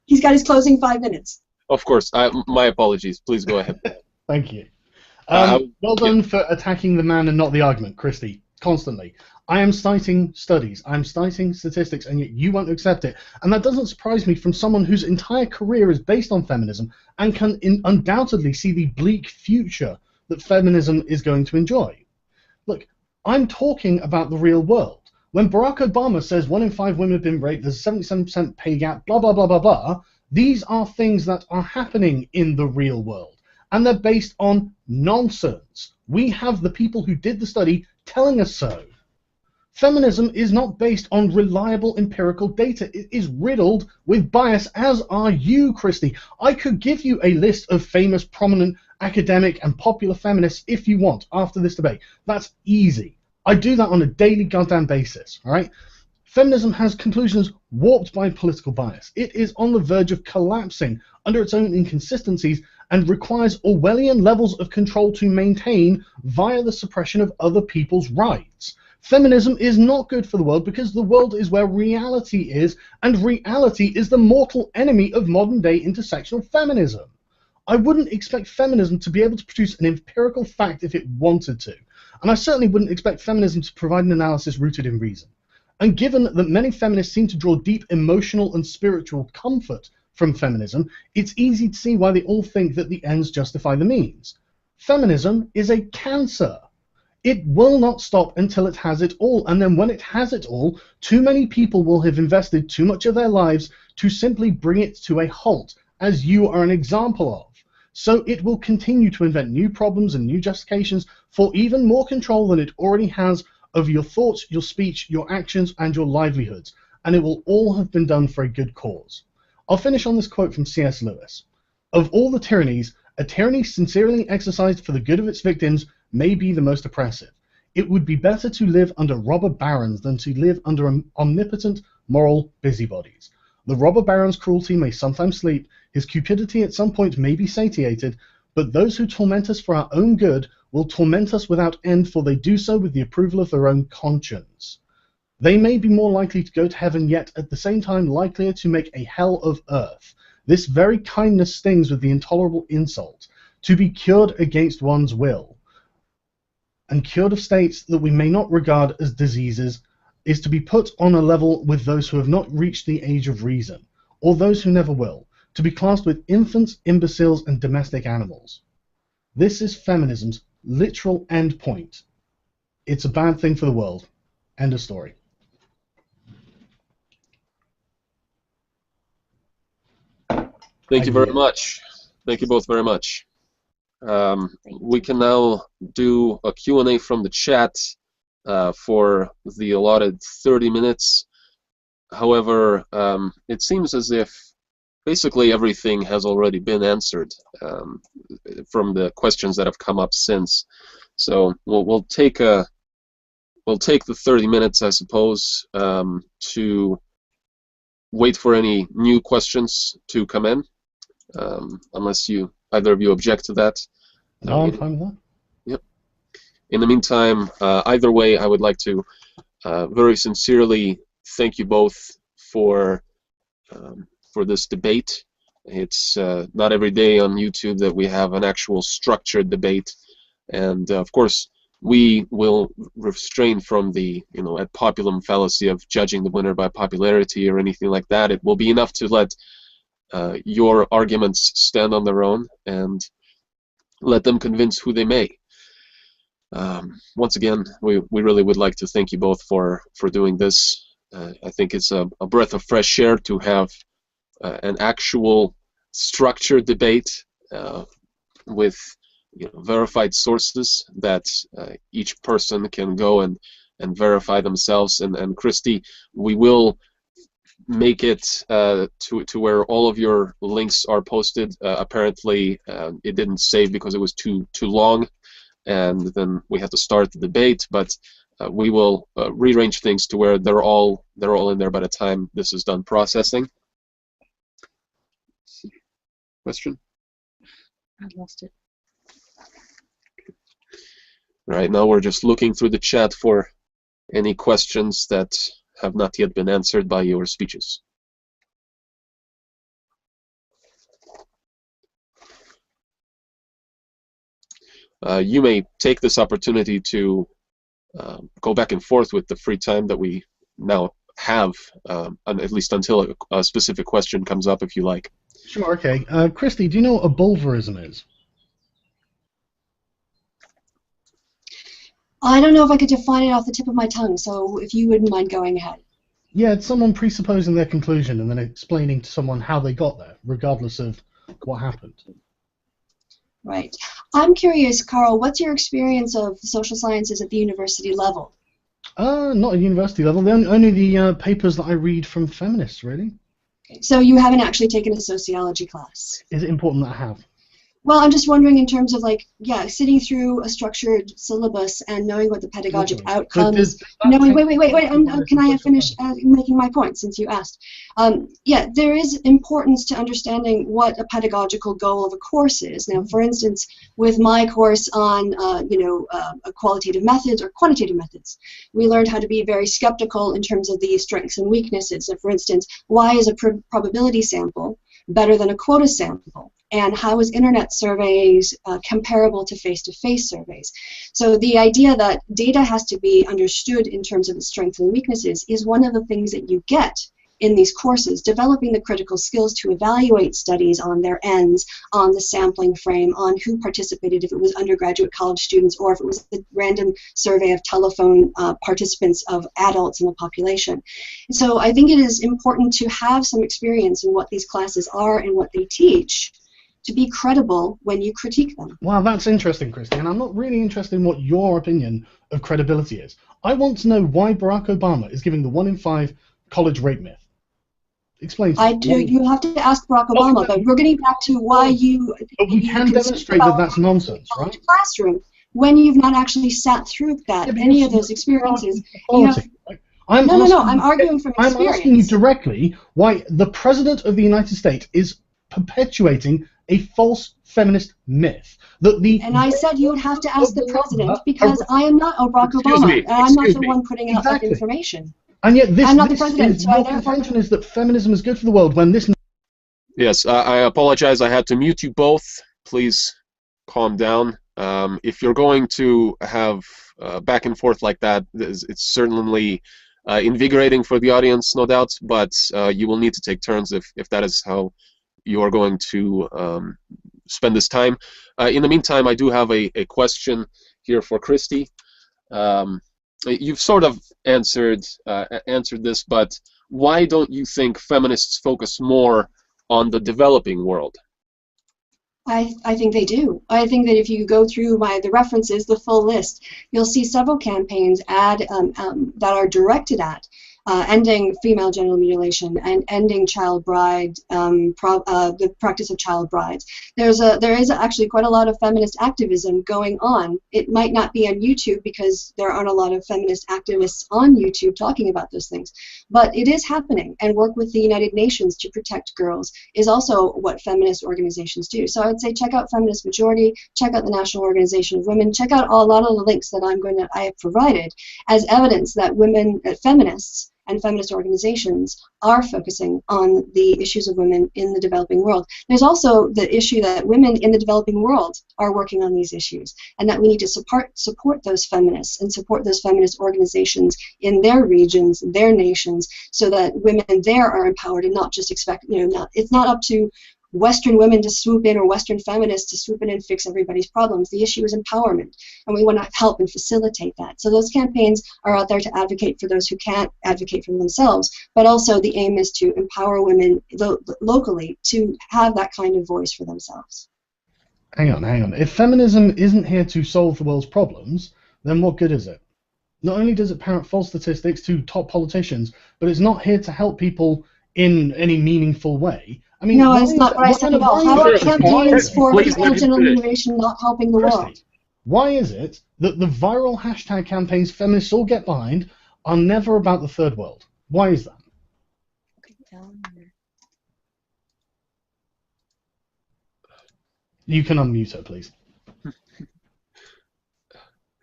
He's got his closing 5 minutes. Of course. My apologies. Please go ahead. Thank you. Well done for attacking the man and not the argument, Christy, constantly. I am citing studies, I'm citing statistics, and yet you won't accept it. And that doesn't surprise me from someone whose entire career is based on feminism and can undoubtedly see the bleak future that feminism is going to enjoy. Look, I'm talking about the real world. When Barack Obama says 1 in 5 women have been raped, there's a 77% pay gap, blah, blah, blah, blah, blah, these are things that are happening in the real world. And they're based on nonsense. We have the people who did the study telling us so. Feminism is not based on reliable empirical data. It is riddled with bias, as are you, Christy. I could give you a list of famous, prominent, academic, and popular feminists if you want after this debate. That's easy. I do that on a daily goddamn basis, all right? Feminism has conclusions warped by political bias. It is on the verge of collapsing under its own inconsistencies and requires Orwellian levels of control to maintain via the suppression of other people's rights. Feminism is not good for the world because the world is where reality is, and reality is the mortal enemy of modern-day intersectional feminism. I wouldn't expect feminism to be able to produce an empirical fact if it wanted to, and I certainly wouldn't expect feminism to provide an analysis rooted in reason. And given that many feminists seem to draw deep emotional and spiritual comfort from feminism, it's easy to see why they all think that the ends justify the means. Feminism is a cancer. It will not stop until it has it all, and then when it has it all, too many people will have invested too much of their lives to simply bring it to a halt, as you are an example of. So it will continue to invent new problems and new justifications for even more control than it already has of your thoughts, your speech, your actions, and your livelihoods, and it will all have been done for a good cause. I'll finish on this quote from C.S. Lewis. Of all the tyrannies, a tyranny sincerely exercised for the good of its victims may be the most oppressive. It would be better to live under robber barons than to live under omnipotent moral busybodies. The robber baron's cruelty may sometimes sleep, his cupidity at some point may be satiated, but those who torment us for our own good will torment us without end, for they do so with the approval of their own conscience. They may be more likely to go to heaven, yet at the same time likelier to make a hell of earth. This very kindness stings with the intolerable insult, to be cured against one's will, and cured of states that we may not regard as diseases, is to be put on a level with those who have not reached the age of reason, or those who never will, to be classed with infants, imbeciles, and domestic animals. This is feminism's literal end point. It's a bad thing for the world. End of story. Thank you very much. Thank you both very much. We can now do a Q&A from the chat for the allotted 30 minutes. However, it seems as if basically everything has already been answered from the questions that have come up since. So we'll take the 30 minutes, I suppose, to wait for any new questions to come in, unless either of you object to that. No, I'm fine with that. Yep. In the meantime, either way, I would like to very sincerely thank you both for this debate. It's not every day on YouTube that we have an actual structured debate, and of course we will refrain from the ad populum fallacy of judging the winner by popularity or anything like that. It will be enough to let your arguments stand on their own and let them convince who they may. Once again, we really would like to thank you both for doing this. I think it's a breath of fresh air to have an actual structured debate with verified sources that each person can go and verify themselves. And Christy, we will make it to where all of your links are posted. Apparently, it didn't save because it was too long, and then we had to start the debate. But we will rearrange things to where they're all in there by the time this is done processing. Question? I lost it. Right now we're just looking through the chat for any questions that have not yet been answered by your speeches. You may take this opportunity to go back and forth with the free time that we now have, at least until a specific question comes up, if you like. Sure, okay. Christy, do you know what a bulverism is? I don't know if I could define it off the tip of my tongue, so if you wouldn't mind going ahead. Yeah, it's someone presupposing their conclusion and then explaining to someone how they got there, regardless of what happened. Right. I'm curious, Carl, what's your experience of social sciences at the university level? Not at university level. Only the papers that I read from feminists, really. So you haven't actually taken a sociology class? Is it important that I have? Well, I'm just wondering in terms of, like, yeah, sitting through a structured syllabus and knowing what the pedagogic outcomes... No, wait, can I finish making my point, since you asked? Yeah, there is importance to understanding what a pedagogical goal of a course is. Now, for instance, with my course on, qualitative methods or quantitative methods, we learned how to be very skeptical in terms of the strengths and weaknesses. So, for instance, why is a probability sample better than a quota sample? And how is internet surveys comparable to face-to-face surveys? So the idea that data has to be understood in terms of its strengths and weaknesses is one of the things that you get in these courses, developing the critical skills to evaluate studies on their ends, on the sampling frame, on who participated, if it was undergraduate college students or if it was a random survey of telephone participants of adults in the population. So I think it is important to have some experience in what these classes are and what they teach to be credible when you critique them. Wow, that's interesting, Christy, and I'm not really interested in what your opinion of credibility is. I want to know why Barack Obama is giving the 1 in 5 college rape myth. Explain to me. You have to ask Barack Obama, but we're getting back to why you... But we can demonstrate that that's nonsense, right? Classroom, when you've not actually sat through that, any of those experiences. I'm arguing from experience. I'm asking you directly why the President of the United States is perpetuating a false feminist myth. And I said you would have to ask the President because I am not Barack Obama, and I'm not the one putting out that information. And yet I'm not the President, so your contention is that feminism is good for the world when this... Yes, I apologize. I had to mute you both. Please calm down. If you're going to have back and forth like that, it's certainly invigorating for the audience, no doubt, but you will need to take turns if that is how you are going to spend this time. In the meantime, I do have a question here for Christy. You've sort of answered this, but why don't you think feminists focus more on the developing world? I think they do. I think that if you go through the references, the full list, you'll see several campaigns that are directed at ending female genital mutilation and ending child bride, the practice of child brides. There is actually quite a lot of feminist activism going on. It might not be on YouTube because there aren't a lot of feminist activists on YouTube talking about those things, but it is happening. And work with the United Nations to protect girls is also what feminist organizations do. So I would say check out Feminist Majority, check out the National Organization of Women, check out a lot of the links that I have provided as evidence that women, feminists, and feminist organizations are focusing on the issues of women in the developing world. There's also the issue that women in the developing world are working on these issues, and that we need to support those feminists and support those feminist organizations in their regions, their nations, so that women there are empowered and not just expect, it's not up to Western women to swoop in or Western feminists to swoop in and fix everybody's problems. The issue is empowerment, and we want to help and facilitate that. So those campaigns are out there to advocate for those who can't advocate for themselves, but also the aim is to empower women locally to have that kind of voice for themselves. Hang on. If feminism isn't here to solve the world's problems, then what good is it? Not only does it parrot false statistics to top politicians, but it's not here to help people in any meaningful way. I mean, no, it's not what I said at all. How about campaigns for genital mutilation not helping the world? Why is it that the viral hashtag campaigns feminists all get behind are never about the third world? Why is that? You can unmute her, please.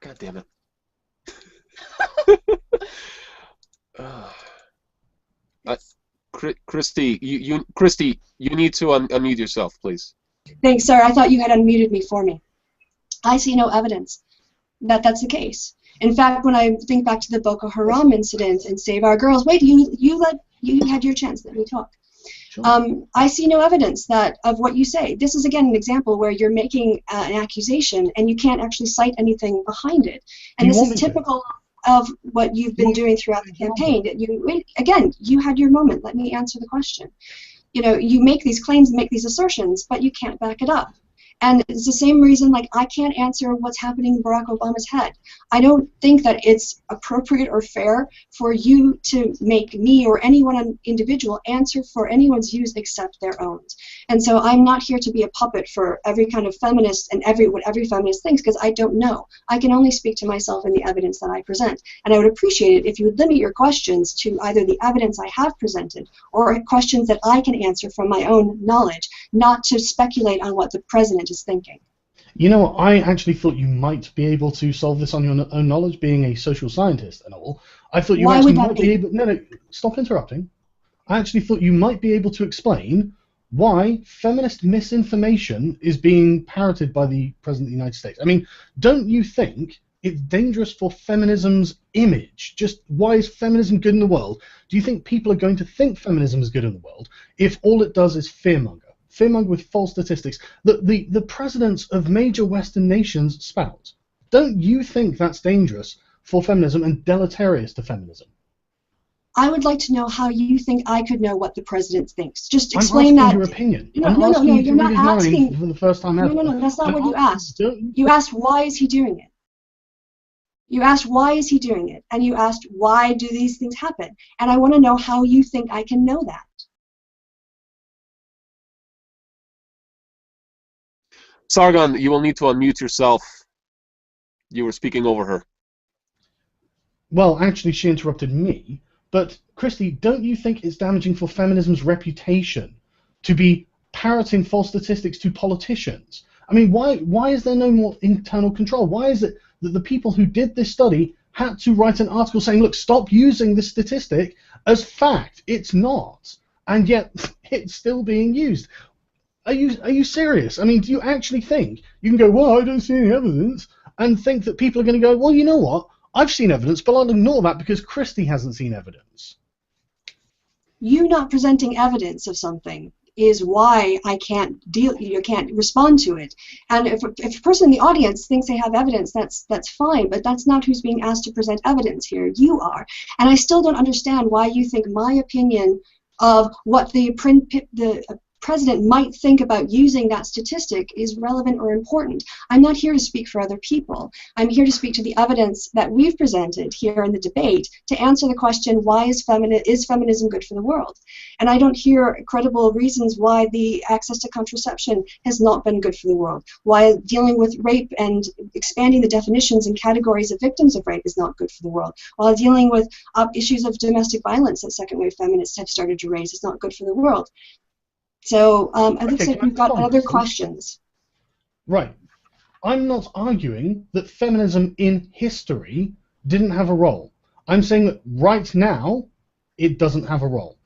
God damn it. Christy, you need to unmute yourself, please. Thanks, sir. I thought you had unmuted me for me. I see no evidence that that's the case. In fact, when I think back to the Boko Haram incident and Save Our Girls, wait, you had your chance. Let me talk. Sure. I see no evidence of what you say. This is again an example where you're making an accusation and you can't actually cite anything behind it. And this is typical of what you've been doing throughout the campaign. You had your moment. Let me answer the question. You make these claims, make these assertions, but you can't back it up. And it's the same reason, like, I can't answer what's happening in Barack Obama's head. I don't think that it's appropriate or fair for you to make me or anyone individual answer for anyone's views except their own. And so I'm not here to be a puppet for every kind of feminist and what every feminist thinks, because I don't know. I can only speak to myself and the evidence that I present. And I would appreciate it if you would limit your questions to either the evidence I have presented or questions that I can answer from my own knowledge, not to speculate on what the president is thinking. You know what, I actually thought you might be able to solve this on your own knowledge, being a social scientist and all. I thought you actually might be able... No, stop interrupting. I actually thought you might be able to explain why feminist misinformation is being parroted by the President of the United States. I mean, don't you think it's dangerous for feminism's image. Just why is feminism good in the world? Do you think people are going to think feminism is good in the world if all it does is fearmonger? Fearmonger with false statistics that the presidents of major Western nations spout. Don't you think that's dangerous for feminism and deleterious to feminism? I would like to know how you think I could know what the president thinks. Just I'm explain asking that. your opinion. No, I'm no, no, asking no. you to You're read not his mind asking. for the first time ever. No, no, no. That's not what you asked. Don't You asked why is he doing it. You asked why is he doing it, and you asked why do these things happen, and I want to know how you think I can know that. Sargon, you will need to unmute yourself. You were speaking over her. Well, actually, she interrupted me. But, Christy, don't you think it's damaging for feminism's reputation to be parroting false statistics to politicians? I mean, why is there no more internal control? Why is it that the people who did this study had to write an article saying, look, stop using this statistic as fact? It's not. And yet, it's still being used. Are you serious? I mean, do you actually think you can go, well, I don't see any evidence, and think that people are going to go, well, you know what? I've seen evidence, but I'll ignore that because Christy hasn't seen evidence. You not presenting evidence of something is why I can't respond to it. And if a person in the audience thinks they have evidence, that's fine, but that's not who's being asked to present evidence here. You are. And I still don't understand why you think my opinion of what the president might think about using that statistic is relevant or important. I'm not here to speak for other people. I'm here to speak to the evidence that we've presented here in the debate to answer the question, why is feminism good for the world? And I don't hear credible reasons why the access to contraception has not been good for the world, why dealing with rape and expanding the definitions and categories of victims of rape is not good for the world, while dealing with issues of domestic violence that second-wave feminists have started to raise is not good for the world. So it looks like we've got other questions. Right. I'm not arguing that feminism in history didn't have a role. I'm saying that right now, it doesn't have a role.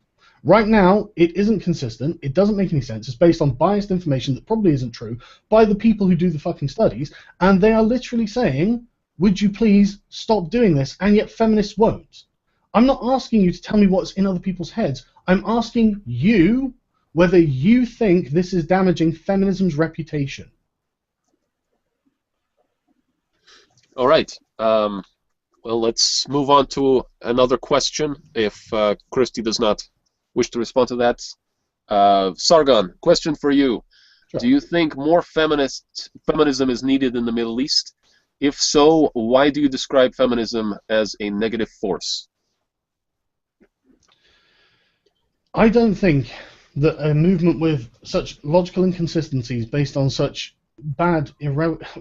Right now, it isn't consistent. It doesn't make any sense. It's based on biased information that probably isn't true by the people who do the fucking studies, and they are literally saying, would you please stop doing this? And yet feminists won't. I'm not asking you to tell me what's in other people's heads. I'm asking you whether you think this is damaging feminism's reputation. All right. Well, let's move on to another question, if Christy does not wish to respond to that. Sargon, question for you. Sure. Do you think more feminism is needed in the Middle East? If so, why do you describe feminism as a negative force? I don't think that a movement with such logical inconsistencies based on such bad,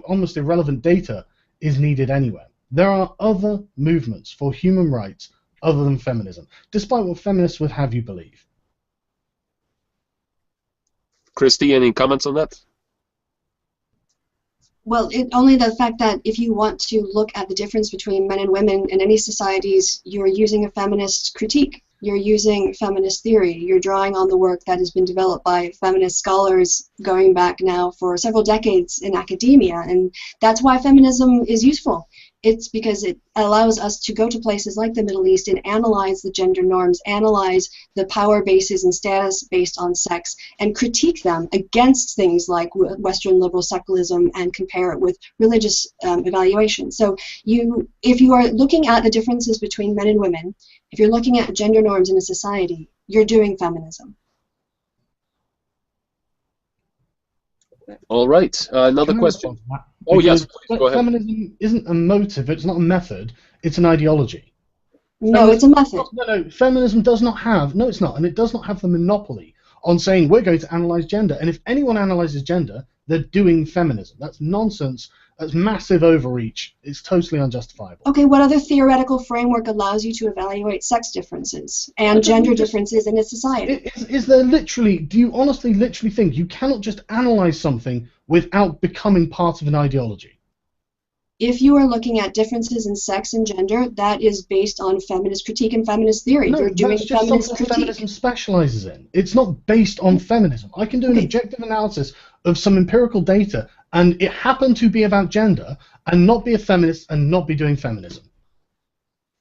almost irrelevant data is needed anywhere. There are other movements for human rights other than feminism, despite what feminists would have you believe. Christy, any comments on that? Well, only the fact that if you want to look at the difference between men and women in any societies, you're using a feminist critique. You're using feminist theory. You're drawing on the work that has been developed by feminist scholars going back now for several decades in academia, and that's why feminism is useful. It's because it allows us to go to places like the Middle East and analyze the gender norms, analyze the power bases and status based on sex, and critique them against things like Western liberal secularism and compare it with religious evaluation. So if you are looking at the differences between men and women, if you're looking at gender norms in a society, you're doing feminism. All right. Another question. Oh, yes, please, go ahead. Feminism isn't a motive, it's not a method, it's an ideology. No, it's a method. No, feminism does not have, no it's not, and it does not have the monopoly on saying we're going to analyze gender, and if anyone analyzes gender, they're doing feminism. That's nonsense, that's massive overreach, it's totally unjustifiable. Okay, what other theoretical framework allows you to evaluate sex differences and gender differences in a society? Is there literally, do you honestly literally think you cannot just analyze something without becoming part of an ideology? if you are looking at differences in sex and gender, that is based on feminist critique and feminist theory. No, You're doing that's just feminist something critique. feminism specializes in. It's not based on feminism. I can do an objective analysis of some empirical data, and it happened to be about gender, and not be a feminist and not be doing feminism.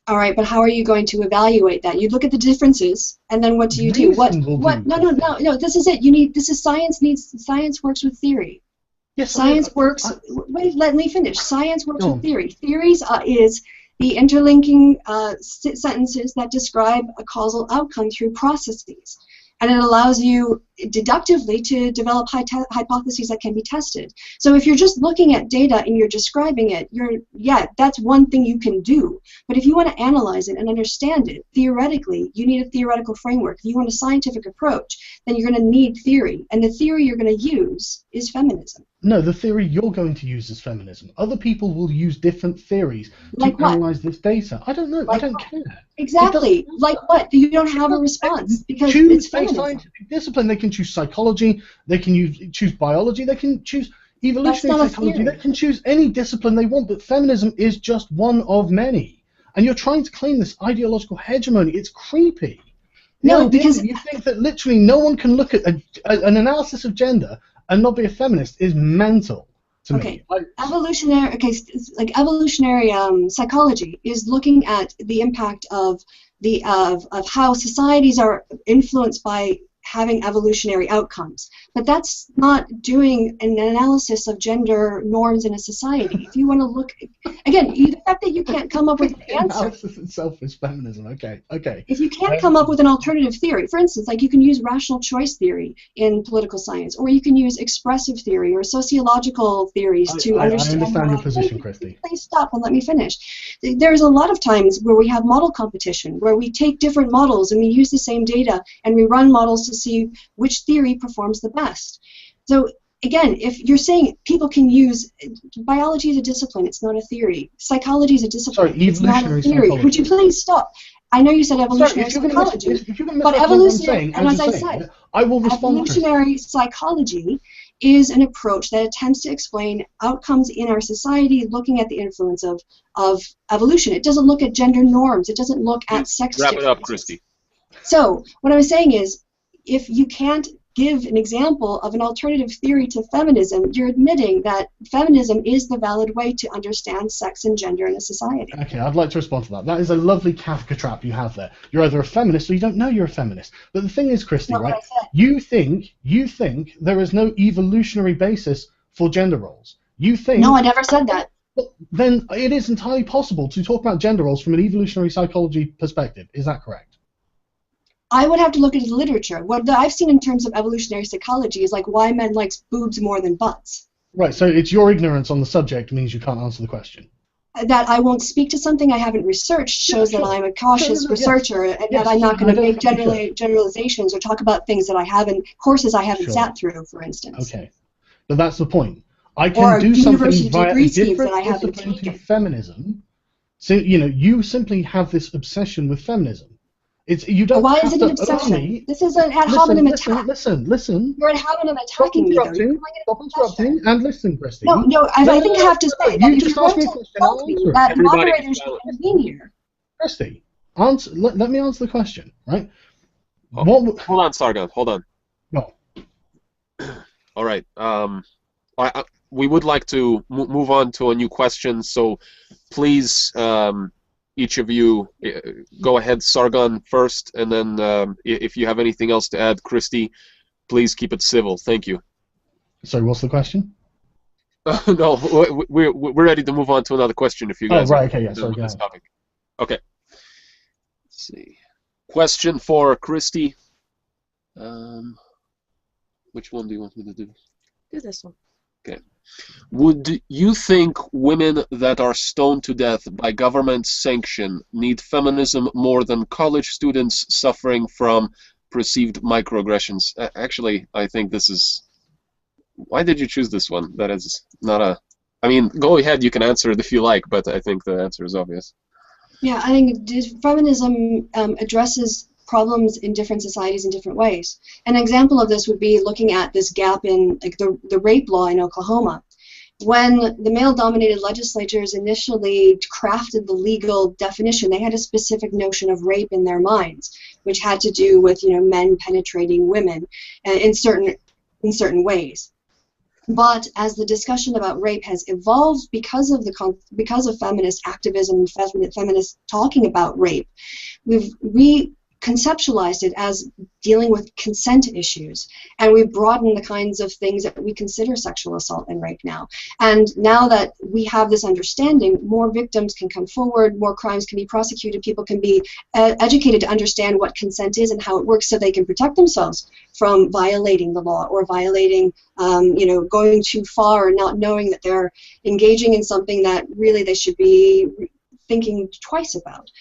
All right, but how are you going to evaluate that? You look at the differences, and then what do you do? What? No. This is it. You need. This is science. Science works with theory. Yes, science works. Wait, let me finish. Science works with theory. Theories is the interlinking sentences that describe a causal outcome through processes. And it allows you deductively to develop hypotheses that can be tested. So if you're just looking at data and you're describing it, that's one thing you can do. But if you want to analyze it and understand it, theoretically, you need a theoretical framework. If you want a scientific approach, then you're going to need theory. And the theory you're going to use is feminism. No, the theory you're going to use is feminism. Other people will use different theories to analyze this data. I don't know. I don't care. Exactly. Like what? You don't have a response because it's feminism. Scientific discipline. They can choose psychology. They can choose biology. They can choose evolutionary psychology. They can choose any discipline they want. But feminism is just one of many. And you're trying to claim this ideological hegemony. It's creepy. No, because you think that literally no one can look at an analysis of gender and not be a feminist is mental to me. Evolutionary psychology is looking at the impact of how societies are influenced by having evolutionary outcomes. But that's not doing an analysis of gender norms in a society. If you want to look, again, the fact that you can't come up with an answer. Analysis itself is feminism. Okay. If you can't come up with an alternative theory, for instance, like you can use rational choice theory in political science, or you can use expressive theory or sociological theories to understand. I understand your position, Christy. Please stop and let me finish. There's a lot of times where we have model competition, where we take different models and we use the same data and we run models to see which theory performs the best. So again, if you're saying people can use biology as a discipline, it's not a theory. Psychology is a discipline, it's not a theory. Would you please stop? I know you said evolutionary psychology, but evolutionary, and as I said, I will respond. Evolutionary psychology is an approach that attempts to explain outcomes in our society, looking at the influence of evolution. It doesn't look at gender norms. It doesn't look at sex differences. Wrap it up, Christy. So what I was saying is, if you can't give an example of an alternative theory to feminism, you're admitting that feminism is the valid way to understand sex and gender in a society. Okay, I'd like to respond to that. That is a lovely Kafka trap you have there. You're either a feminist or you don't know you're a feminist. But the thing is, Christy, right? You think there is no evolutionary basis for gender roles. You think. No, I never said that. Then it is entirely possible to talk about gender roles from an evolutionary psychology perspective. Is that correct? I would have to look at the literature. What I've seen in terms of evolutionary psychology is like why men likes boobs more than butts. Right, so it's your ignorance on the subject means you can't answer the question. That I won't speak to something I haven't researched shows that I'm a cautious researcher and that I'm not going to make generalizations or talk about things that I haven't, courses I haven't sat through, for instance. Okay, but that's the point. I can do something via a different discipline to feminism. So, you simply have this obsession with feminism. You don't why is it an obsession? This is an ad hominem attack. Listen. You're ad hominem attacking me, though. Stop interrupting and listen, Christy. No, I think I have to say that you just asked me a question. That moderators should intervene here. Christy, let me answer the question, right? Hold on, Sargon. Hold on. No. All right. We would like to move on to a new question, so please. Each of you, go ahead, Sargon first, and then if you have anything else to add, Christy, please keep it civil. Thank you. Sorry, what's the question? No, we're ready to move on to another question if you guys. Oh, right, okay, yeah, sorry, this topic. Okay. Let's see. Question for Christy. Which one do you want me to do? Do this one. Okay. Would you think women that are stoned to death by government sanction need feminism more than college students suffering from perceived microaggressions? Actually, I think this is... Why did you choose this one? That is not a... I mean, go ahead, you can answer it if you like, but I think the answer is obvious. Yeah, I think feminism addresses problems in different societies in different ways. An example of this would be looking at this gap in the rape law in Oklahoma. When the male-dominated legislatures initially crafted the legal definition, they had a specific notion of rape in their minds, which had to do with, you know, men penetrating women in certain ways. But as the discussion about rape has evolved because of feminist activism, feminists talking about rape, we've reconceptualized it as dealing with consent issues, and we've broadened the kinds of things that we consider sexual assault and rape now. And now that we have this understanding, more victims can come forward, more crimes can be prosecuted, people can be educated to understand what consent is and how it works, so they can protect themselves from violating the law or violating, you know, going too far and not knowing that they're engaging in something that really they should be thinking twice about.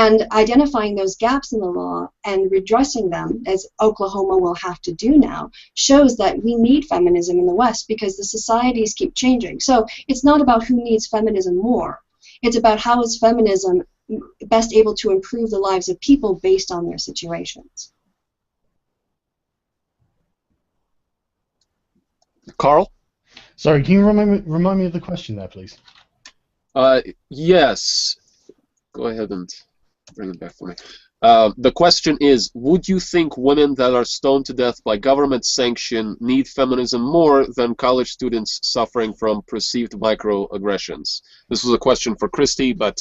And identifying those gaps in the law and redressing them, as Oklahoma will have to do now, shows that we need feminism in the West because the societies keep changing. So it's not about who needs feminism more. It's about how is feminism best able to improve the lives of people based on their situations. Carl? Sorry, can you remind me of the question there, please? Yes. Go ahead and bring it back for me. The question is, would you think women that are stoned to death by government sanction need feminism more than college students suffering from perceived microaggressions? This was a question for Christy, but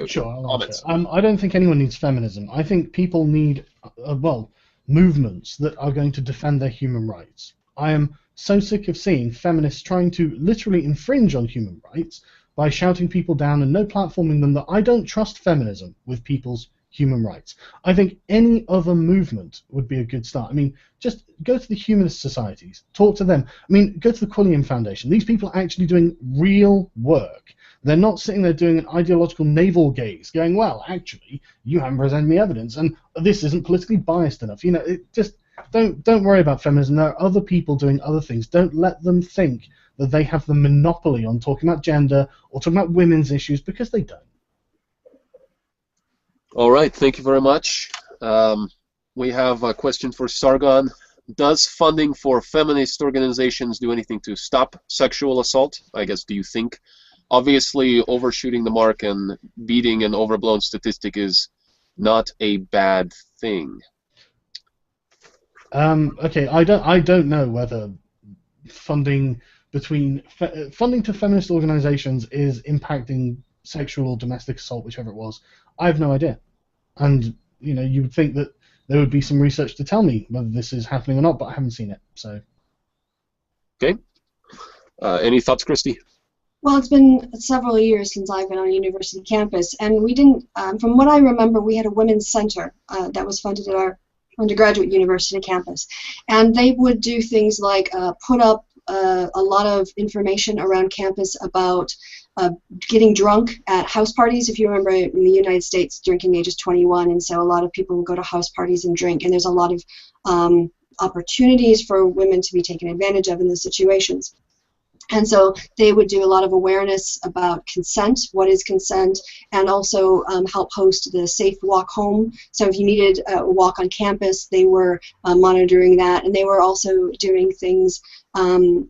sure, I'll comments. I don't think anyone needs feminism. I think people need, well, movements that are going to defend their human rights. I am so sick of seeing feminists trying to literally infringe on human rights by shouting people down and no platforming them, that I don't trust feminism with people's human rights. I think any other movement would be a good start. I mean, just go to the humanist societies, talk to them. I mean, go to the Quilliam Foundation. These people are actually doing real work. They're not sitting there doing an ideological navel gaze, going, well, actually, you haven't presented me evidence, and this isn't politically biased enough. You know, it just don't worry about feminism. There are other people doing other things. Don't let them think that they have the monopoly on talking about gender or talking about women's issues, because they don't. All right, thank you very much. We have a question for Sargon. Does funding for feminist organizations do anything to stop sexual assault? I guess, do you think? Obviously, overshooting the mark and beating an overblown statistic is not a bad thing. Okay, I don't know whether funding to feminist organizations is impacting sexual or domestic assault, whichever it was. I have no idea. And, you know, you would think that there would be some research to tell me whether this is happening or not, but I haven't seen it. So. Okay. Any thoughts, Christy? Well, it's been several years since I've been on a university campus, and we didn't, from what I remember, we had a women's center that was funded at our undergraduate university campus. And they would do things like put up a lot of information around campus about getting drunk at house parties. If you remember, in the United States, drinking age is 21, and so a lot of people will go to house parties and drink, and there's a lot of opportunities for women to be taken advantage of in those situations. And so they would do a lot of awareness about consent, what is consent, and also help host the Safe Walk Home. So if you needed a walk on campus, they were monitoring that, and they were also doing things on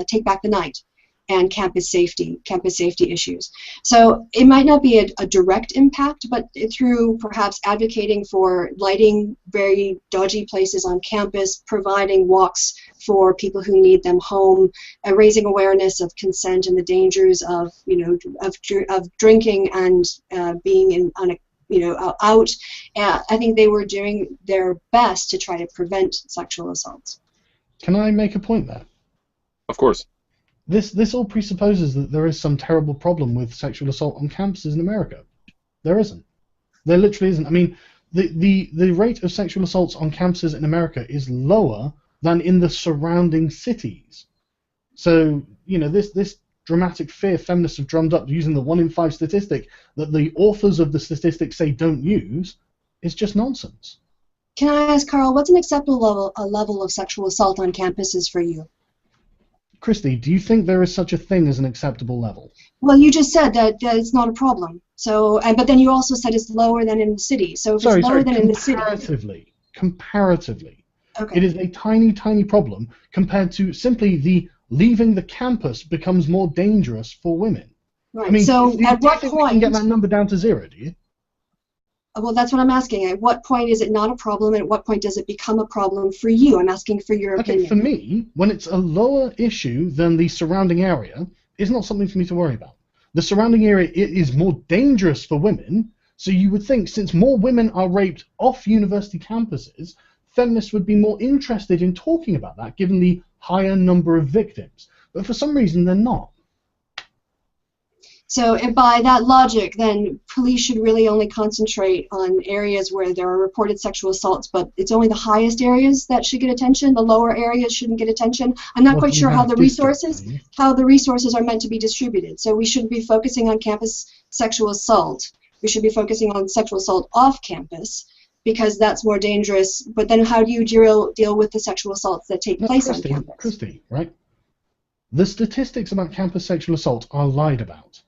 Take Back the Night and campus safety issues. So it might not be a direct impact, but through perhaps advocating for lighting very dodgy places on campus, providing walks for people who need them home, raising awareness of consent and the dangers of, you know, of drinking and being out. I think they were doing their best to try to prevent sexual assaults. Can I make a point there? Of course. This all presupposes that there is some terrible problem with sexual assault on campuses in America. There isn't. There literally isn't. I mean, the rate of sexual assaults on campuses in America is lower than in the surrounding cities. So, you know, this dramatic fear feminists have drummed up using the 1 in 5 statistic that the authors of the statistics say don't use is just nonsense. Can I ask, Carl, what's an acceptable level of sexual assault on campuses for you? Christy, do you think there is such a thing as an acceptable level? Well, you just said that it's not a problem. So, but then you also said it's lower than in the city. So if it's lower than in the city, comparatively, okay. It is a tiny, tiny problem compared to simply the leaving the campus becomes more dangerous for women. Right. I mean, so do you at what think we point? can get that number down to 0? Do you? Well, that's what I'm asking. At what point is it not a problem, and at what point does it become a problem for you? I'm asking for your opinion. For me, when it's a lower issue than the surrounding area, it's not something for me to worry about. The surrounding area is more dangerous for women, so you would think since more women are raped off university campuses, feminists would be more interested in talking about that, given the higher number of victims. But for some reason, they're not. So by that logic, then police should really only concentrate on areas where there are reported sexual assaults, but it's only the highest areas that should get attention. The lower areas shouldn't get attention. I'm not quite sure how the resources are meant to be distributed. So we shouldn't be focusing on campus sexual assault. We should be focusing on sexual assault off campus, because that's more dangerous. But then how do you deal with the sexual assaults that take place on campus? Christy, right? The statistics about campus sexual assault are lied about.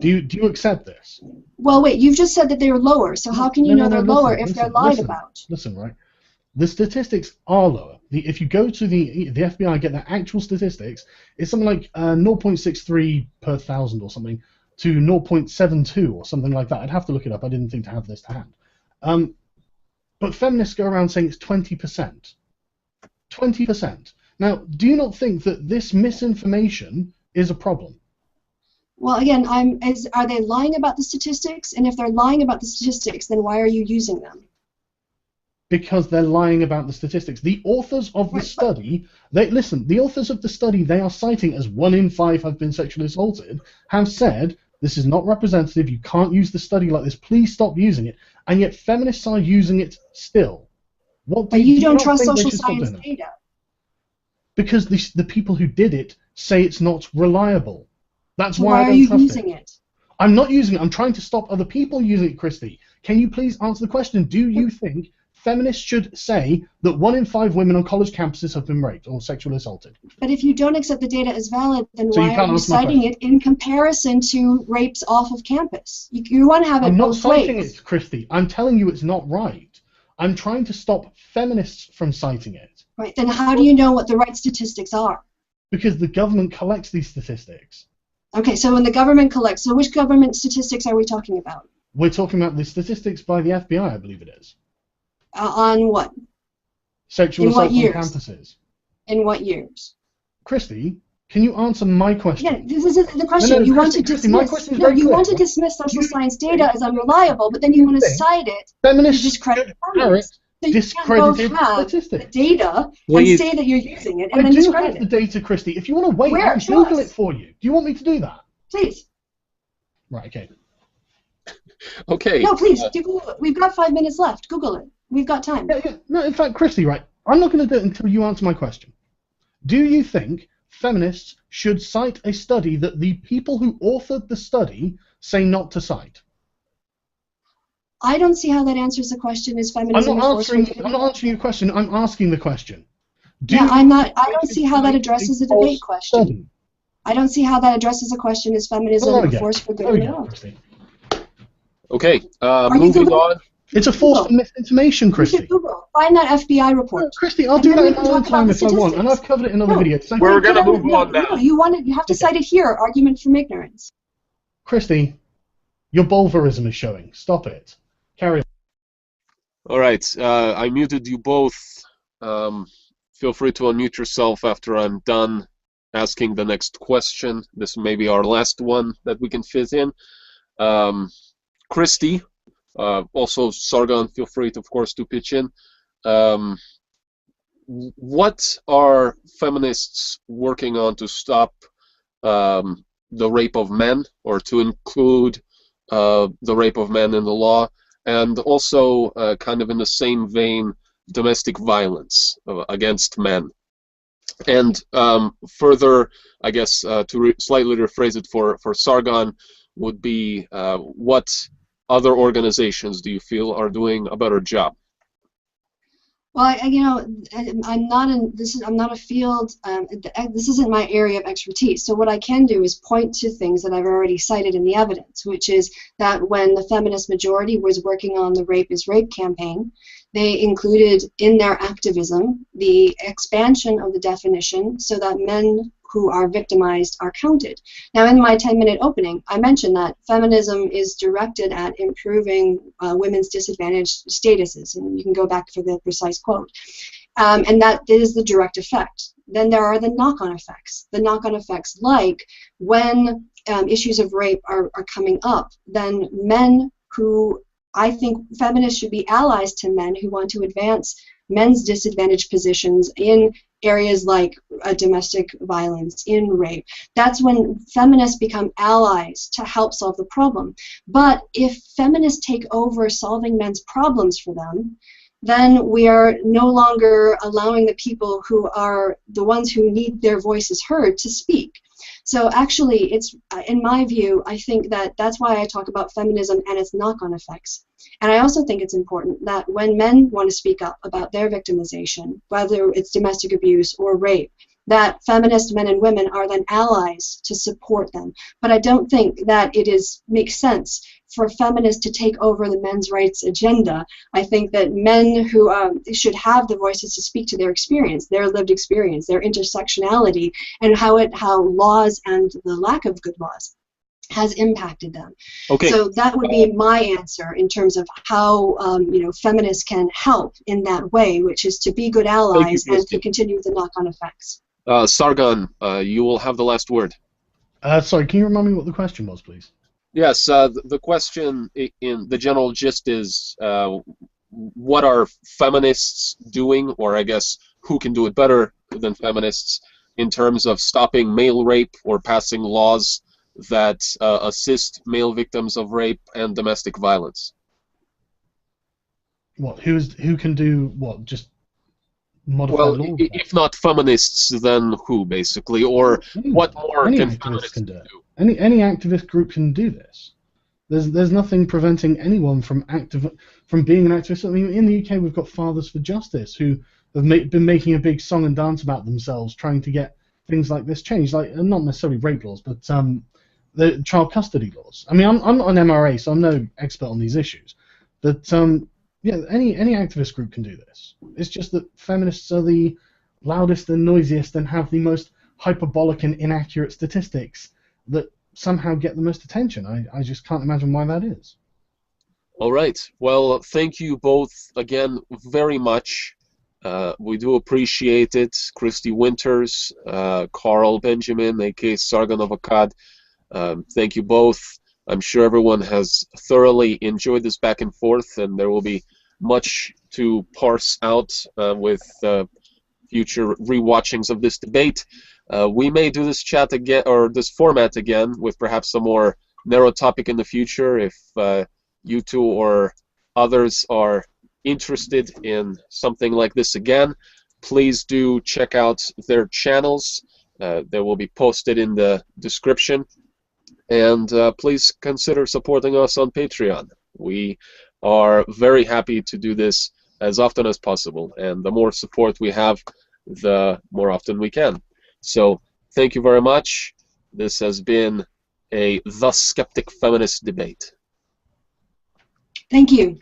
Do you accept this? Well, wait, you've just said that they were lower, so how can you know they're lower if they're lied about? Listen, right? The statistics are lower. If you go to the FBI, get the actual statistics, it's something like 0.63 per thousand or something to 0.72 or something like that. I'd have to look it up. I didn't think to have this to hand. But feminists go around saying it's 20%. 20%. Now, do you not think that this misinformation is a problem? Well, again, are they lying about the statistics? And if they're lying about the statistics, then why are you using them? Because they're lying about the statistics. The authors of the study, the authors of the study they are citing as 1 in 5 have been sexually assaulted, have said, this is not representative, you can't use the study like this, please stop using it. And yet feminists are using it still. But you don't trust social science data. Because the people who did it say it's not reliable. That's why I don't are you trust using it? I'm not using it. I'm trying to stop other people using it, Christy. Can you please answer the question? Do you think feminists should say that 1 in 5 women on college campuses have been raped or sexually assaulted? But if you don't accept the data as valid, then why are you citing it in comparison to rapes off of campus? You want to have it both ways. I'm not citing it, Christy. I'm telling you it's not right. I'm trying to stop feminists from citing it. Right. Then how do you know what the right statistics are? Because the government collects these statistics. Okay, so when the government collects, so which government statistics are we talking about? We're talking about the statistics by the FBI, I believe it is. On what? Sexual assault on campuses. In what years? Christy, can you answer my question? Yeah, this is the question. You want to dismiss social science data as unreliable, but then you want to cite it to discredit feminists. So you can't both have the data and say that you're using it and then discredit it. I do have the data, Christy. If you want to wait, I'll Google it for you. Do you want me to do that? Please. Right, okay. Okay. No, please, Google it. We've got 5 minutes left. Google it. We've got time. Yeah. No, in fact, Christy, right, I'm not going to do it until you answer my question. Do you think feminists should cite a study that the people who authored the study say not to cite? I don't see how that answers the question. Is feminism I'm not answering your question. I'm asking the question. I don't see how that addresses a debate question. I don't see how that addresses a question. Is feminism a force for good or not? Okay. Moving on. It's a force for misinformation, Christy. Google. Find that FBI report. No, Christy, I'll do that in my own time if I want, and I've covered it in other videos. We're going to move on now. No, you have to cite it here. Argument from ignorance. Christy, your bulverism is showing. Stop it. Carry on. All right. I muted you both. Feel free to unmute yourself after I'm done asking the next question. This may be our last one that we can fit in. Christy, also Sargon, feel free to, of course, to pitch in. What are feminists working on to stop the rape of men, or to include the rape of men in the law? And also, kind of in the same vein, domestic violence against men. And further, I guess, to slightly rephrase it for Sargon, would be what other organizations do you feel are doing a better job? Well, I'm not a field. This isn't my area of expertise. So what I can do is point to things that I've already cited in the evidence, which is that when the feminist majority was working on the Rape is Rape campaign, They included in their activism the expansion of the definition so that men who are victimized are counted. Now, in my 10-minute opening, I mentioned that feminism is directed at improving women's disadvantaged statuses, and you can go back for the precise quote. And that is the direct effect. Then there are the knock-on effects. The knock-on effects, like when issues of rape are coming up, then men who, I think feminists should be allies to men who want to advance men's disadvantaged positions in areas like domestic violence, in rape. That's when feminists become allies to help solve the problem. But if feminists take over solving men's problems for them, then we are no longer allowing the people who are the ones who need their voices heard to speak. So actually, it's, in my view, I think that that's why I talk about feminism and its knock-on effects. And I also think it's important that when men want to speak up about their victimization, whether it's domestic abuse or rape, that feminist men and women are then allies to support them. But I don't think that it makes sense for feminists to take over the men's rights agenda. I think that men who should have the voices to speak to their experience, their lived experience, their intersectionality, and how laws and the lack of good laws has impacted them. Okay. So that would be my answer in terms of how feminists can help in that way, which is to be good allies and to continue with the knock-on effects. Sargon, you will have the last word. Sorry, can you remind me what the question was, please? Yes, the question in the general gist is, what are feminists doing, or I guess who can do it better than feminists, in terms of stopping male rape or passing laws that assist male victims of rape and domestic violence? What? Who can do what? Just modify Well, law? if not feminists, then who, basically? Or what more any can activist feminists can do do? it. Any activist group can do this. There's nothing preventing anyone from being an activist. I mean, in the UK, we've got Fathers for Justice who have been making a big song and dance about themselves, trying to get things like this changed, like not necessarily rape laws, but the child custody laws. I mean, I'm not an MRA, so I'm no expert on these issues, but yeah, any activist group can do this. It's just that feminists are the loudest and noisiest and have the most hyperbolic and inaccurate statistics that somehow get the most attention. I just can't imagine why that is. All right. Well, thank you both again very much. We do appreciate it. Christy Winters, Carl Benjamin, aka Sargon of Akkad. Thank you both. I'm sure everyone has thoroughly enjoyed this back and forth, and there will be much to parse out with future rewatchings of this debate. We may do this chat again, or this format again, with perhaps a more narrow topic in the future if you two or others are interested in something like this again. Please do check out their channels. They will be posted in the description. And please consider supporting us on Patreon. We are very happy to do this as often as possible, and the more support we have, the more often we can. So thank you very much. This has been a The Skeptic Feminist debate. Thank you.